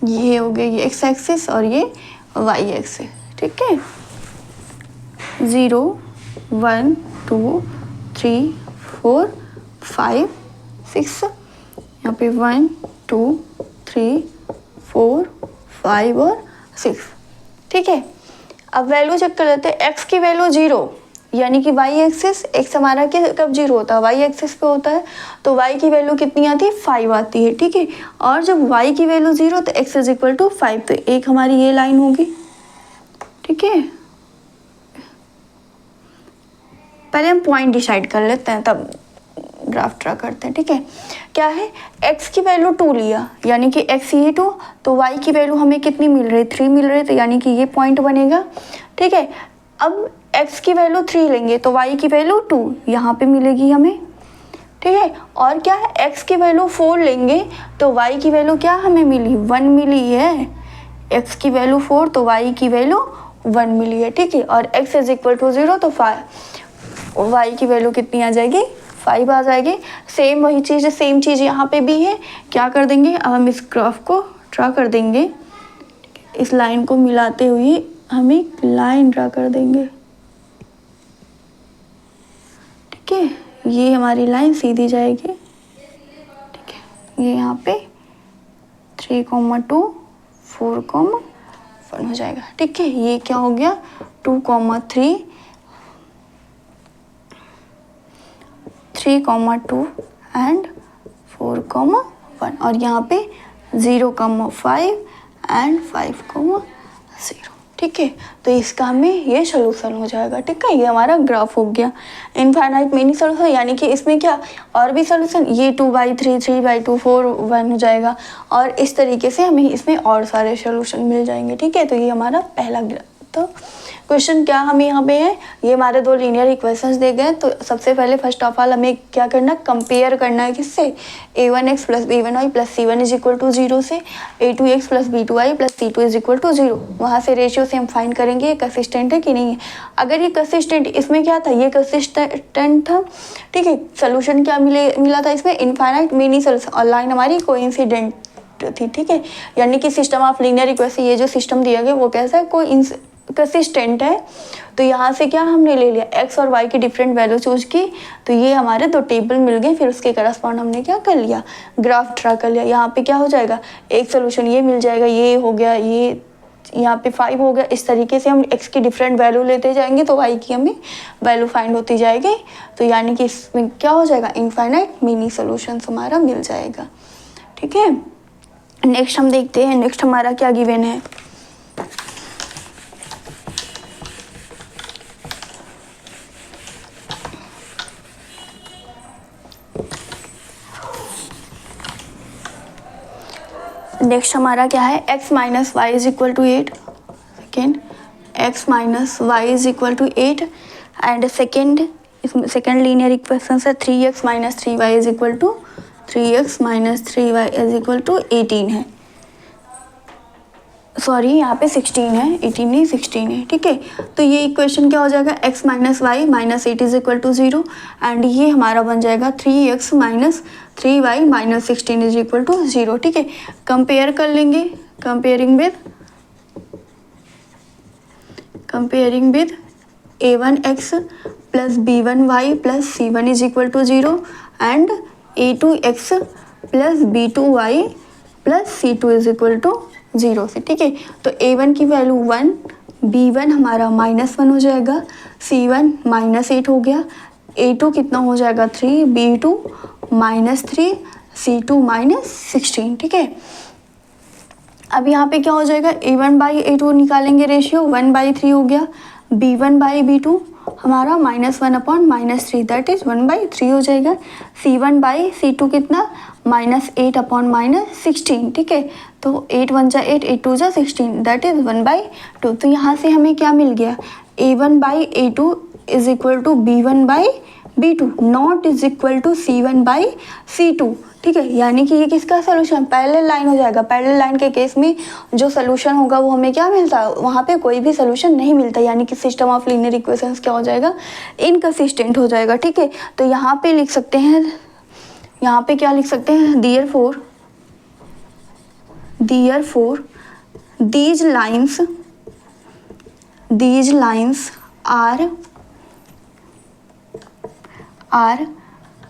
ये हो गया ये x एक्सिस और ये y एक्सिस, ठीक है। 0 1 2 3 4 5 6, यहाँ पे 1 2 3 4 5 और 6, ठीक है। अब वैल्यू चेक कर लेते हैं। x की वैल्यू 0 यानी कि y एक्सिस, x हमारा कब 0 होता है, y एक्सिस पे होता है तो y की वैल्यू कितनी आती है, 5 आती है, ठीक है। और जब y की वैल्यू 0 तो x इज इक्वल टू 5, तो एक हमारी ये लाइन होगी, ठीक है। पहले हम पॉइंट डिसाइड कर लेते हैं तब ग्राफ ड्रा करते हैं, ठीक है। क्या है, x की वैल्यू 2 लिया यानी कि x ये 2 तो y की वैल्यू हमें कितनी मिल रही है, 3 मिल रही है, तो यानी कि ये पॉइंट बनेगा, ठीक है। अब x की वैल्यू 3 लेंगे तो y की वैल्यू 2 यहाँ पे मिलेगी हमें, ठीक है। और क्या है, x की वैल्यू 4 लेंगे तो y की वैल्यू क्या हमें मिली, 1 मिली है। x की वैल्यू 4 तो y की वैल्यू 1 मिली है, ठीक है। और x इज इक्वल टू 0 तो 5, y की वैल्यू कितनी आ जाएगी, 5 आ जाएगी। सेम वही चीज़, सेम चीज़ यहाँ पे भी है। क्या कर देंगे, अब हम इस ग्राफ को ड्रा कर देंगे। इस लाइन को मिलाते हुए हम एक लाइन ड्रा कर देंगे, ठीक है। ये हमारी लाइन सीधी जाएगी, ठीक है। ये यहाँ पे 3, 2 4, 1 हो जाएगा, ठीक है। ये क्या हो गया, 2, 3 3, 2 एंड 4, 1 और यहाँ पे 0, 5 एंड 5, 0, ठीक है। तो इसका हमें ये सोल्यूशन हो जाएगा, ठीक है। ये हमारा ग्राफ हो गया इनफाइनाइट मिनी सोल्यूशन, यानी कि इसमें क्या और भी सोल्यूशन, ये 2/3 3/2 4 1 हो जाएगा। और इस तरीके से हमें इसमें और सारे सोल्यूशन मिल जाएंगे, ठीक है। तो ये हमारा पहला तो क्वेश्चन क्या हमें यहाँ पे है, ये हमारे 2 लीनियर इक्वेशंस दे गए। तो सबसे पहले फर्स्ट ऑफ ऑल हमें क्या करना, कंपेयर करना है किससे, a1x plus b1y plus c1 is equal to 0 से a2x plus b2y plus c2 is equal to 0। वहाँ से रेशियो से हम फाइंड करेंगे ये कंसिस्टेंट है कि नहीं है। अगर ये कंसिस्टेंट, इसमें क्या था, ये कंसिस्टेंट था, ठीक है। सोल्यूशन क्या मिला था इसमें, इनफाइनाइट मिनी सोल्यूशन। और लाइन हमारी कोइंसिडेंट थी, ठीक है। यानी कि सिस्टम ऑफ लीनियर इक्वेशन, ये जो सिस्टम दिया गया वो कैसा है, कंसिस्टेंट है। तो यहाँ से क्या हमने ले लिया, एक्स और वाई की डिफरेंट वैल्यू चूज की, तो ये हमारे दो टेबल मिल गए, फिर उसके करस्पॉन्ड हमने क्या कर लिया, ग्राफ ड्रा कर लिया। यहाँ पे क्या हो जाएगा, एक सोल्यूशन ये मिल जाएगा, ये हो गया, ये यहाँ पे 5 हो गया। इस तरीके से हम x की डिफरेंट वैल्यू लेते जाएंगे तो y की हमें वैल्यू फाइंड होती जाएगी। तो यानी कि इसमें क्या हो जाएगा, इनफाइनाइट मिनी सॉल्यूशंस हमारा मिल जाएगा। ठीक है, नेक्स्ट हम देखते हैं, नेक्स्ट हमारा क्या गिवन है। नेक्स्ट हमारा क्या है, x minus y is equal to 8, second x minus y is equal to 8 and second linear equation है 3x minus 3y is equal to 3x minus 3y is equal to 18 है, sorry यहाँ पे 16 है, 18 नहीं 16 है। ठीक है, तो ये इक्वेशन क्या हो जाएगा, x minus y minus 8 is equal to 0 and ये हमारा बन जाएगा 3x minus 3y minus 16 is equal to 0। ठीक है, कंपेयर कर लेंगे, comparing with a1x plus b1y plus c1 is equal to 0 and a2x plus b2y plus c2 is equal to 0 से। ठीक है, तो a1 की वैल्यू 1, b1 हमारा -1 हो जाएगा, c1 -8 हो गया, a2 कितना हो जाएगा 3, b2 -3, c2 -16। ठीक है, अब यहाँ पे क्या हो जाएगा, a1 बाई a2 निकालेंगे रेशियो, 1/3 हो गया, b1 बाई b2 हमारा -1 अपॉन -3 दैट इज 1/3 हो जाएगा, c1 बाई c2 कितना -8 अपॉन -16। ठीक है, तो 8 1 जा 8, 8 2 जा 16 दैट इज 1/2। तो यहाँ से हमें क्या मिल गया, a1 by a2 is equal to b1 by b2 not is equal to c1 by c2। ठीक है, यानी कि ये किसका सोल्यूशन, पैरेलल लाइन हो जाएगा। पैरेलल लाइन के केस में जो सोल्यूशन होगा वो हमें क्या मिलता है, वहाँ पे कोई भी सोल्यूशन नहीं मिलता, यानी कि सिस्टम ऑफ लीनियर इक्वेशंस क्या हो जाएगा, इनकंसिस्टेंट हो जाएगा। ठीक है, तो यहाँ पे लिख सकते हैं, यहाँ पे क्या लिख सकते हैं, therefore these lines are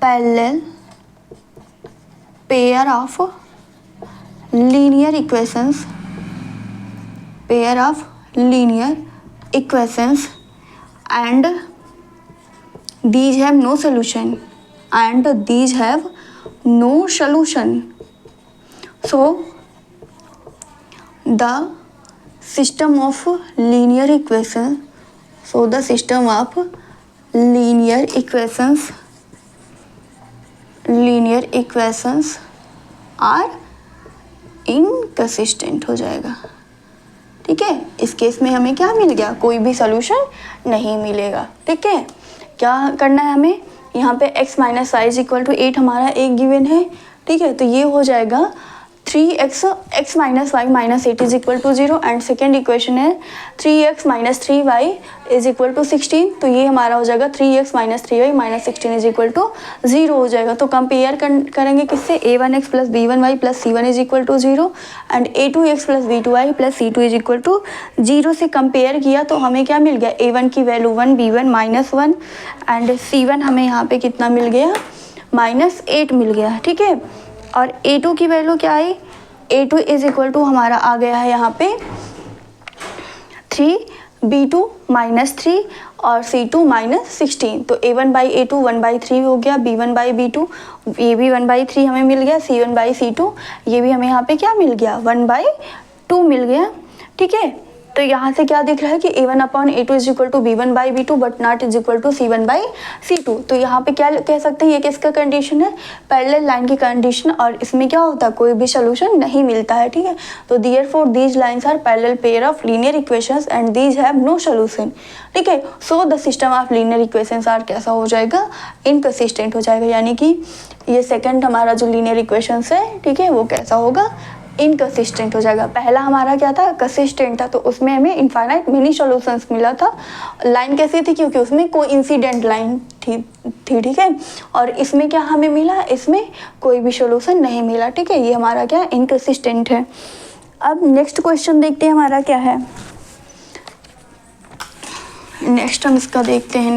parallel pair of linear equations and these have no solution so the system of linear equations are inconsistent हो जाएगा। ठीक है, इस केस में हमें क्या मिल गया, कोई भी सोल्यूशन नहीं मिलेगा। ठीक है, क्या करना है हमें, यहाँ पे x minus y is equal to 8 हमारा एक गिवन है। ठीक है, तो ये हो जाएगा 3x minus y minus 8 is equal to 0 and second equation है 3x minus 3y is equal to 16। तो ये हमारा हो जाएगा 3x minus 3y minus 16 is equal to 0 हो जाएगा। तो कंपेयर करेंगे किससे, a1x plus b1y plus c1 is equal to 0 and a2x plus b2y plus c2 is equal to 0 से कंपेयर किया तो हमें क्या मिल गया, a1 की वैल्यू 1, b1 -1 एंड c1 हमें यहाँ पे कितना मिल गया, -8 मिल गया। ठीक है, और a2 की वैल्यू क्या आई, a2 इज इक्वल टू हमारा आ गया है यहाँ पे 3, b2 -3 और c2 -16। तो a1 बाई a2 1/3 हो गया, b1 बाई b2 ये भी 1/3 हमें मिल गया, c1 बाई c2 ये भी हमें यहाँ पे क्या मिल गया, 1/2 मिल गया। ठीक है, तो यहाँ से क्या दिख रहा है कि a1 upon a2 is equal to b1 by b2 but not is equal to c1 by c2। तो यहाँ पे क्या कह सकते हैं, ये किसका कंडीशन है, पैरेलल लाइन की कंडीशन, और इसमें क्या होता है, कोई भी सोल्यूशन नहीं मिलता है। ठीक है, तो therefore these lines are parallel pair of linear equations and these have no solution। ठीक है, so the system of linear equations are कैसा हो जाएगा, इनकंसिस्टेंट हो जाएगा, यानी कि ये सेकंड हमारा जो लीनियर इक्वेशंस है, ठीक है, वो कैसा होगा, इनकंसिस्टेंट हो जाएगा। पहला हमारा क्या था, कंसिस्टेंट था, तो उसमें हमें इनफाइनाइट मिनी सॉल्यूशंस मिला था। लाइन कैसी थी, क्योंकि उसमें कोइंसिडेंट लाइन थी। ठीक है, और इसमें क्या हमें मिला, इसमें कोई भी सॉल्यूशन नहीं मिला। ठीक है, ये हमारा क्या इनकंसिस्टेंट है। अब नेक्स्ट क्वेश्चन देखते हैं हमारा क्या है। नेक्स्ट हम इसका देखते हैं।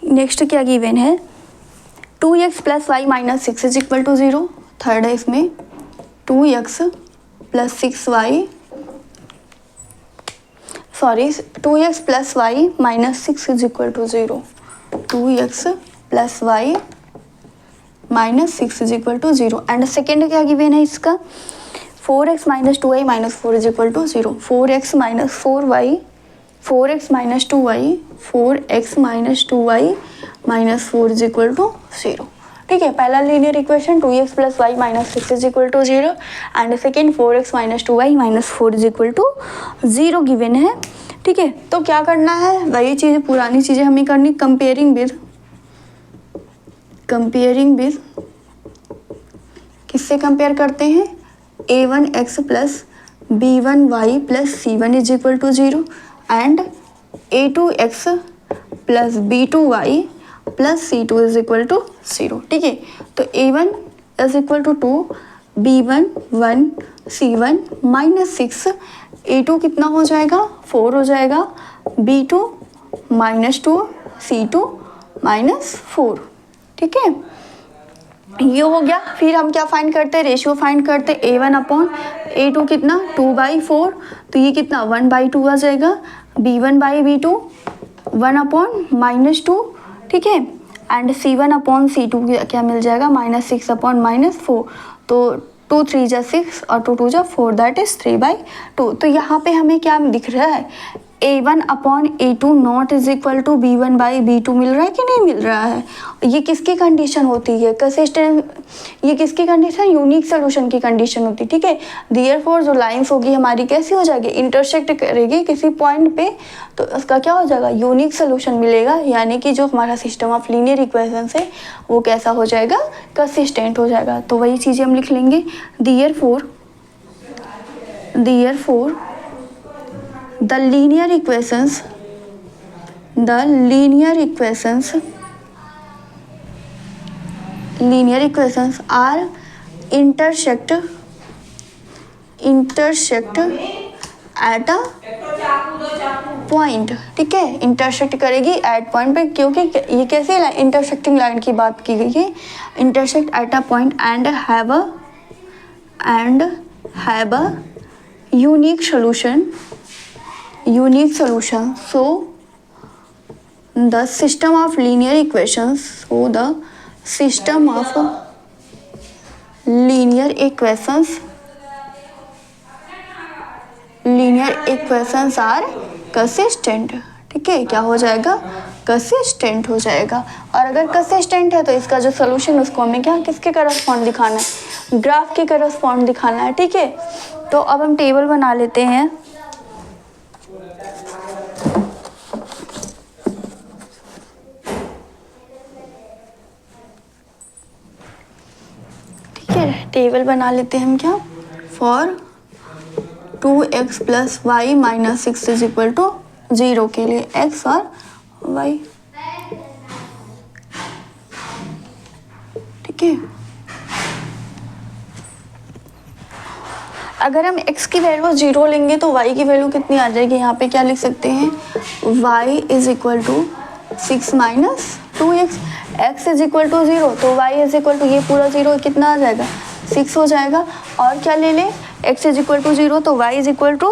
नेक्स्ट क्या गिवन है, 2x plus y minus 6 is equal to 0। Third है इसमें 2x plus 6y, sorry 2x plus y minus 6 is equal to 0। 2x plus y minus 6 is equal to 0। And second क्या given है इसका, 4x minus 2y minus 4 is equal to 0। 4x minus 4y, 4x minus 2y, 4x minus 2y minus 4 is equal to 0। ठीक है, पहला linear equation 2x plus y minus 6 is equal to 0 and second 4x minus 2y minus 4 is equal to 0 given है। ठीक है, तो क्या करना है, वही चीज़ पुरानी चीज़ें हमें करनी, कंपेयरिंग विद किससे कंपेयर करते हैं, a1x plus b1y plus c1 is equal to 0 and a2x plus b2y plus c2 is equal to 0। ठीक है, तो a1 is equal to 2, b1 1, c1 minus 6, a2 कितना हो जाएगा 4 हो जाएगा, b2 माइनस 2, c2 माइनस 4। ठीक है, ये हो गया। फिर हम क्या फाइंड करते हैं, रेशियो फाइंड करते हैं, a1 अपॉन a2 कितना 2/4, तो ये कितना 1/2 आ जाएगा, b1 by b2 1 upon minus 2। ठीक है, एंड c1 अपॉन c2 क्या मिल जाएगा, माइनस 6 अपॉन माइनस 4, तो 2 3 जा 6 और 2 2 जा 4, दैट इज 3/2। तो यहाँ पे हमें क्या दिख रहा है, a1 upon a2 not is equal to b1 by b2 मिल रहा है कि नहीं मिल रहा है। ये किसकी कंडीशन होती है, कंसिस्टेंट, ये किसकी कंडीशन, यूनिक सोल्यूशन की कंडीशन होती है। ठीक है, देयरफॉर जो लाइंस होगी हमारी कैसी हो जाएगी, इंटरसेक्ट करेगी किसी पॉइंट पे, तो उसका क्या हो जाएगा, यूनिक सोल्यूशन मिलेगा, यानी कि जो हमारा सिस्टम ऑफ लीनियर इक्वेशंस है वो कैसा हो जाएगा, कंसिस्टेंट हो जाएगा। तो वही चीज़ें हम लिख लेंगे, therefore the linear equations are intersect at a point। ठीक है, इंटरसेक्ट करेगी एट पॉइंट पे, क्योंकि ये कैसे इंटरसेक्टिंग लाइन की बात की गई है, intersect at a point and have a unique solution, so the system of linear equations are consistent। ठीक है, क्या हो जाएगा, कंसिस्टेंट हो जाएगा। और अगर कंसिस्टेंट है तो इसका जो सोल्यूशन उसको हमें क्या, किसके करस्पॉन्ड दिखाना है, ग्राफ के करस्पॉन्ड दिखाना है। ठीक है, तो अब हम टेबल बना लेते हैं। ठीक है, टेबल बना लेते हैं हम क्या, for 2x plus y minus 6 is equal to 0 के लिए x और y। ठीक है, अगर हम x की वैल्यू 0 लेंगे तो y की वैल्यू कितनी आ जाएगी, यहाँ पे क्या लिख सकते हैं, y is equal to 6 minus 2x, x is equal to 0 तो y इज इक्वल टू, ये पूरा 0 कितना आ जाएगा 6 हो जाएगा। और क्या ले लें, x इज इक्वल टू 0 तो y इज इक्वल टू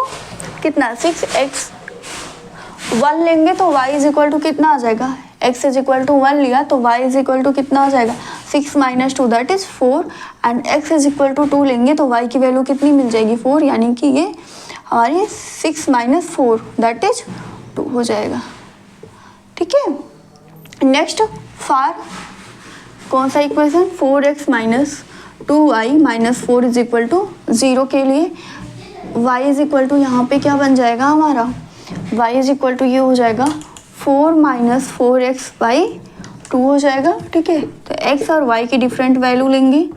कितना 6x, 1 लेंगे तो y इज इक्वल टू कितना आ जाएगा, x इज इक्वल टू 1 लिया तो y इज इक्वल टू कितना आ जाएगा 6 minus 2 that is 4 and x is equal to 2 लेंगे तो y की वैल्यू कितनी मिल जाएगी 4, यानी कि ये हमारी 6 माइनस 4 दैट इज 2 हो जाएगा। ठीक है, नेक्स्ट फार कौन सा equation, 4x minus 2y minus 4 is equal to 0 के लिए y इज इक्वल टू, यहाँ पे क्या बन जाएगा हमारा, y इज इक्वल टू ये हो जाएगा 4 माइनस 4x बाई 2 हो जाएगा। ठीक है, तो x और y की डिफरेंट वैल्यू लेंगे,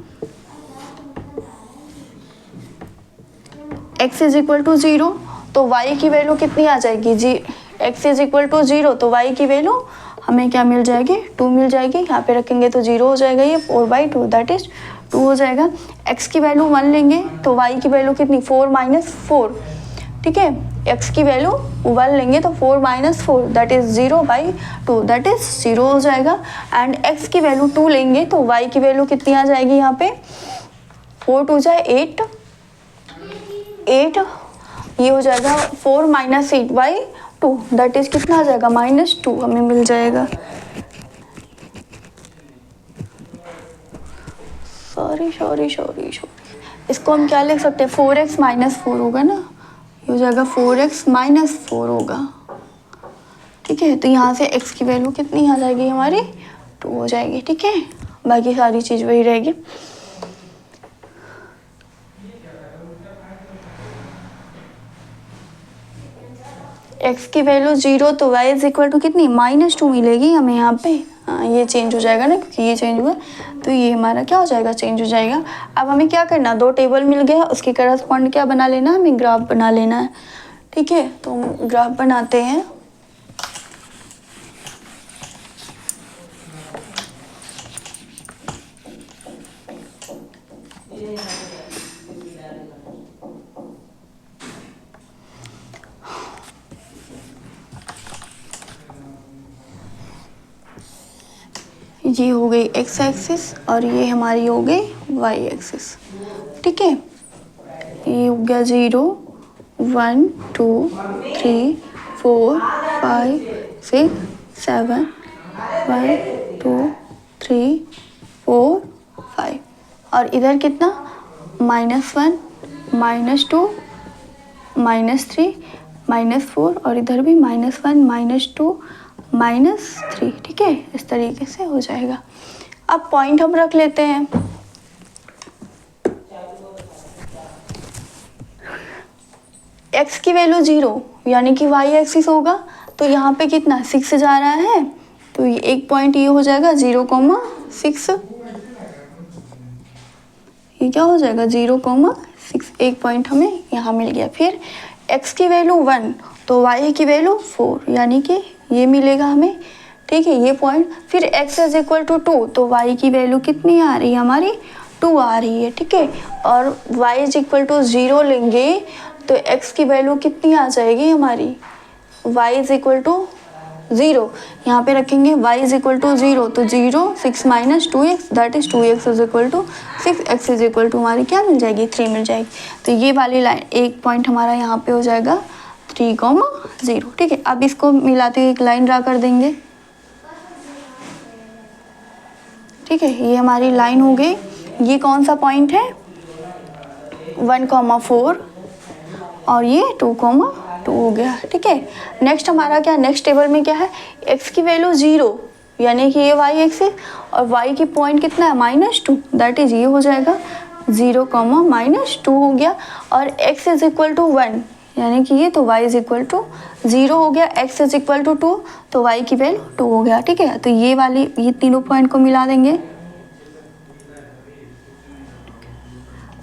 x इज इक्वल टू 0 तो y की वैल्यू कितनी आ जाएगी जी, x इज इक्वल टू 0 तो y की वैल्यू हमें क्या मिल जाएगी 2 मिल जाएगी, यहाँ पे रखेंगे तो 0 हो जाएगा, ये 4/2 दैट इज 2 हो जाएगा। x की वैल्यू 1 लेंगे तो y की वैल्यू कितनी 4 माइनस 4, ठीक है। x की वैल्यू 1 लेंगे तो 4 minus 4 that is 0/2 that is 0 हो जाएगा। एंड x की वैल्यू 2 लेंगे तो y की वैल्यू कितनी आ जाएगी यहाँ पे 4 2 जाए 8 ये हो जाएगा 4 माइनस 8/2 दैट इज कितना आ जाएगा -2 हमें मिल जाएगा। सॉरी इसको हम क्या लिख सकते हैं 4x माइनस 4 होगा ना, ये हो जाएगा 4x माइनस 4 होगा, ठीक है। तो यहाँ से x की वैल्यू कितनी आ जाएगी हमारी 2 हो जाएगी, ठीक है। बाकी सारी चीज़ वही रहेगी। x की वैल्यू 0 तो y इज इक्वल टू कितनी -2 मिलेगी हमें यहाँ पे। हाँ ये चेंज हो जाएगा ना, क्योंकि ये चेंज हुआ तो ये हमारा क्या हो जाएगा चेंज हो जाएगा। अब हमें क्या करना, 2 टेबल मिल गया, उसके करस्पॉन्ड क्या बना लेना, हमें ग्राफ बना लेना है, ठीक है। तो ग्राफ बनाते हैं। ये हो गई x एक्सिस और ये हमारी हो गई y एक्सिस, ठीक है। ये हो गया 0 1 2 3 4 5 6 7 1 2 3 4 5 और इधर कितना -1 -2 -3 -4 और इधर भी -1 -2 -3, ठीक है। इस तरीके से हो जाएगा। अब पॉइंट हम रख लेते हैं। x की वैल्यू 0 यानी कि y एक्सिस होगा, तो यहाँ पे कितना 6 जा रहा है, तो ये एक पॉइंट ये हो जाएगा 0,6, ये क्या हो जाएगा 0,6, एक पॉइंट हमें यहाँ मिल गया। फिर x की वैल्यू 1 तो y की वैल्यू 4 यानी कि ये मिलेगा हमें, ठीक है, ये पॉइंट। फिर x इज इक्वल टू 2 तो y की वैल्यू कितनी आ रही है हमारी 2 आ रही है, ठीक है। और y इज इक्वल टू 0 लेंगे तो x की वैल्यू कितनी आ जाएगी हमारी y इज इक्वल टू 0, यहाँ पे रखेंगे y इज इक्वल टू 0 तो 0 6 minus 2x that is 2x is equal to 6, x is equal to हमारी क्या मिल जाएगी 3 मिल जाएगी। तो ये वाली लाइन एक पॉइंट हमारा यहाँ पे हो जाएगा 3,0, ठीक है। अब इसको मिलाते हुए एक लाइन ड्रा कर देंगे, ठीक है। ये हमारी लाइन हो गई। ये कौन सा पॉइंट है 1,4 और ये 2,2 हो गया, ठीक है। नेक्स्ट हमारा क्या, नेक्स्ट टेबल में क्या है x की वैल्यू 0 यानी कि ये y एक्सिस और y की पॉइंट कितना है -2 दैट इज ये हो जाएगा 0, -2 हो गया। और x इज इक्वल टू 1 यानी कि ये तो y इज इक्वल टू 0 हो गया, x इज इक्वल टू 2 तो y की वैल्यू 2 हो गया, ठीक है। तो ये तीनों पॉइंट को मिला देंगे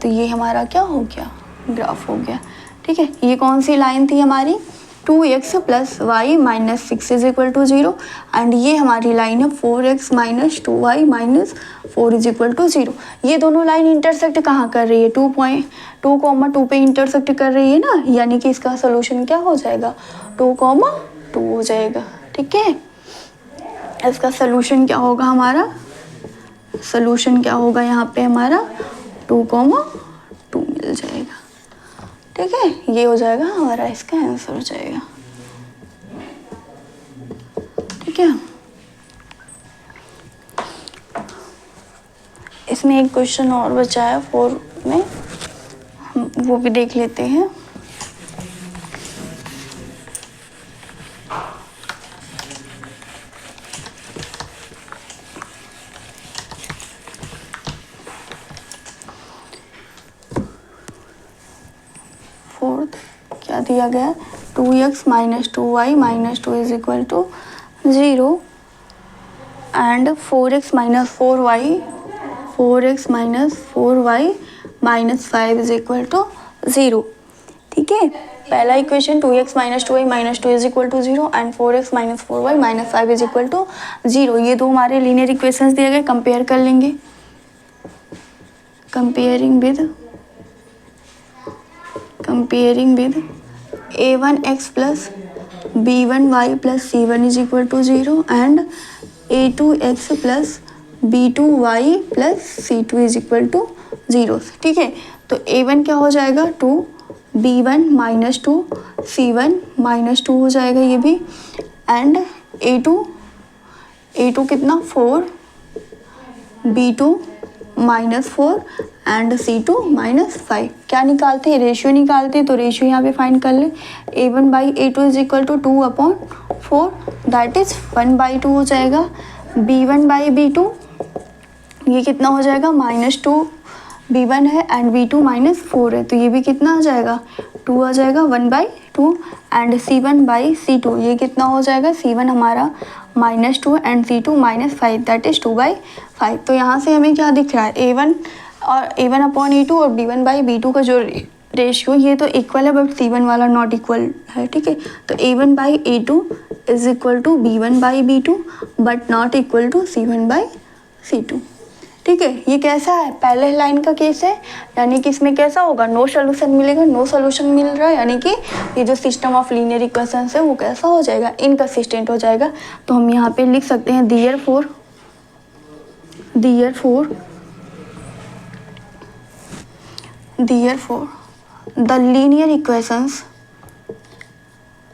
तो ये हमारा क्या हो गया ग्राफ हो गया, ठीक है। ये कौन सी लाइन थी हमारी 2x plus y minus 6 is equal to 0 and ये हमारी लाइन है 4x minus 2y minus 4 is equal to 0। ये दोनों लाइन इंटरसेक्ट कहाँ कर रही है 2,2 पे इंटरसेक्ट कर रही है ना, यानी कि इसका सोल्यूशन क्या हो जाएगा 2,2 हो जाएगा, ठीक है। इसका सोल्यूशन क्या होगा हमारा, सोल्यूशन क्या होगा यहाँ पे हमारा 2,2 मिल जाएगा, ठीक है। ये हो जाएगा हमारा इसका आंसर हो जाएगा, ठीक है। इसमें एक क्वेश्चन और बचा है 4 में, हम वो भी देख लेते हैं। क्या दिया गया 2x minus 2y minus 2 is equal to 0 and 4x minus 4y minus 5 is equal to 0, ठीक है। पहला equation 2x minus 2y minus 2 is equal to 0 and 4x minus 4y minus 5 is equal to 0। ये दो हमारे linear equations दिए गए, compare कर लेंगे। Comparing with a1x plus b1y plus c1 is equal to 0 and a2x plus b2y plus c2 is equal to 0। ठीक है, तो a1 क्या हो जाएगा 2, b1 माइनस 2, c1 माइनस 2 हो जाएगा ये भी, एंड a2 कितना 4, b2 minus 4 and c2 minus 5। क्या निकालते हैं, रेशियो निकालते हैं, तो रेशियो यहाँ पे फाइंड कर ले। a1 by a2 is equal to 2/4, that is 1/2 हो जाएगा। b1 बाई b2 ये कितना हो जाएगा -2, b1 है एंड b2 -4 है, तो ये भी कितना आ जाएगा 2 आ जाएगा 1/2 एंड c1 बाई c2 ये कितना हो जाएगा, c1 हमारा -2 एंड c2 -5 दैट इज 2/5। तो यहाँ से हमें क्या दिख रहा है, a1/a2 और b1 बाई b2 का जो रेशियो ये तो इक्वल है बट c1 वाला नॉट इक्वल है। ठीक है, तो a1 by a2 is equal to b1 by b2 but not equal to c1 by c2। ठीक है, ये कैसा है, पहले लाइन का केस है, यानी कि इसमें कैसा होगा, नो सोल्यूशन मिलेगा, नो सोल्यूशन मिल रहा है, यानी कि ये जो सिस्टम ऑफ लीनियर इक्वेशंस है वो कैसा हो जाएगा, इनकंसिस्टेंट हो जाएगा। तो हम यहाँ पे लिख सकते हैं therefore the linear equations,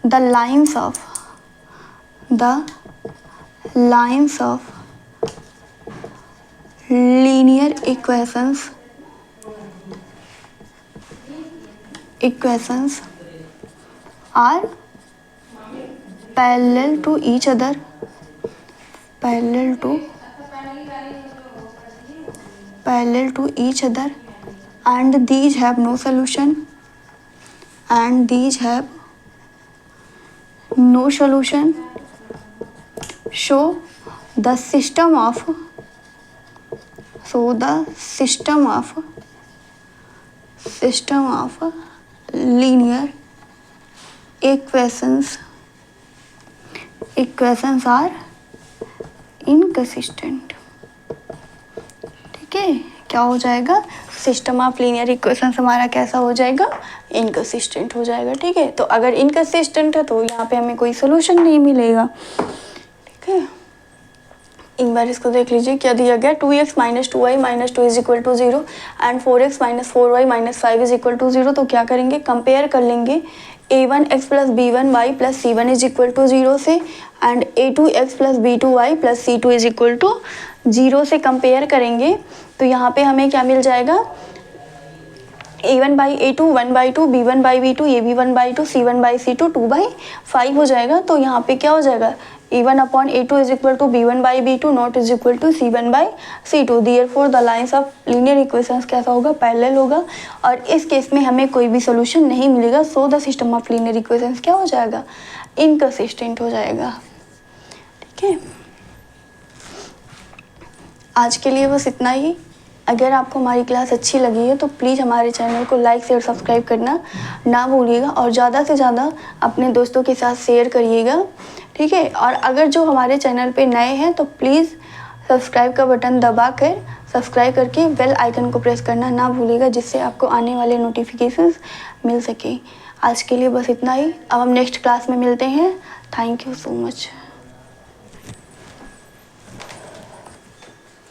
the lines of linear equations are parallel to each other, and these have no solution, so the system of linear equations are inconsistent। ठीक है, क्या हो जाएगा, सिस्टम ऑफ लीनियर इक्वेशंस हमारा कैसा हो जाएगा, inconsistent हो जाएगा। ठीक है, तो अगर इनकंसिस्टेंट है तो यहाँ पे हमें कोई सोल्यूशन नहीं मिलेगा। ठीक है, एक बार इसको देख लीजिए, क्या दिया गया, 2x minus 2y minus 2 is equal to 0 and 4x minus 4y minus 5 is equal to 0। तो क्या करेंगे, कंपेयर कर लेंगे a1x plus b1y plus c1 is equal to 0 से and a2x plus b2y plus c2 is equal to 0 से compare करेंगे। तो यहाँ पे हमें क्या मिल जाएगा, a1 by a2 1/2, b1 by b2 ये भी 1/2, c1 बाई c2 2/5 हो जाएगा। तो यहाँ पे क्या हो जाएगा, a1/a2 is equal to b1 by b2 not is equal to c1 by c2। Therefore the lines of linear equations कैसा होगा, पैरेलल होगा, और इस केस में हमें कोई भी सोल्यूशन नहीं मिलेगा। सो the system of linear equations क्या हो जाएगा, इनकंसिस्टेंट हो जाएगा। ठीक है, आज के लिए बस इतना ही। अगर आपको हमारी क्लास अच्छी लगी है तो प्लीज़ हमारे चैनल को लाइक शेयर सब्सक्राइब करना ना भूलिएगा और ज़्यादा से ज़्यादा अपने दोस्तों के साथ शेयर करिएगा। ठीक है, और अगर जो हमारे चैनल पे नए हैं तो प्लीज़ सब्सक्राइब का बटन दबा कर सब्सक्राइब करके बेल आइकन को प्रेस करना ना भूलिएगा, जिससे आपको आने वाले नोटिफिकेशंस मिल सके। आज के लिए बस इतना ही, अब हम नेक्स्ट क्लास में मिलते हैं। Thank you so much.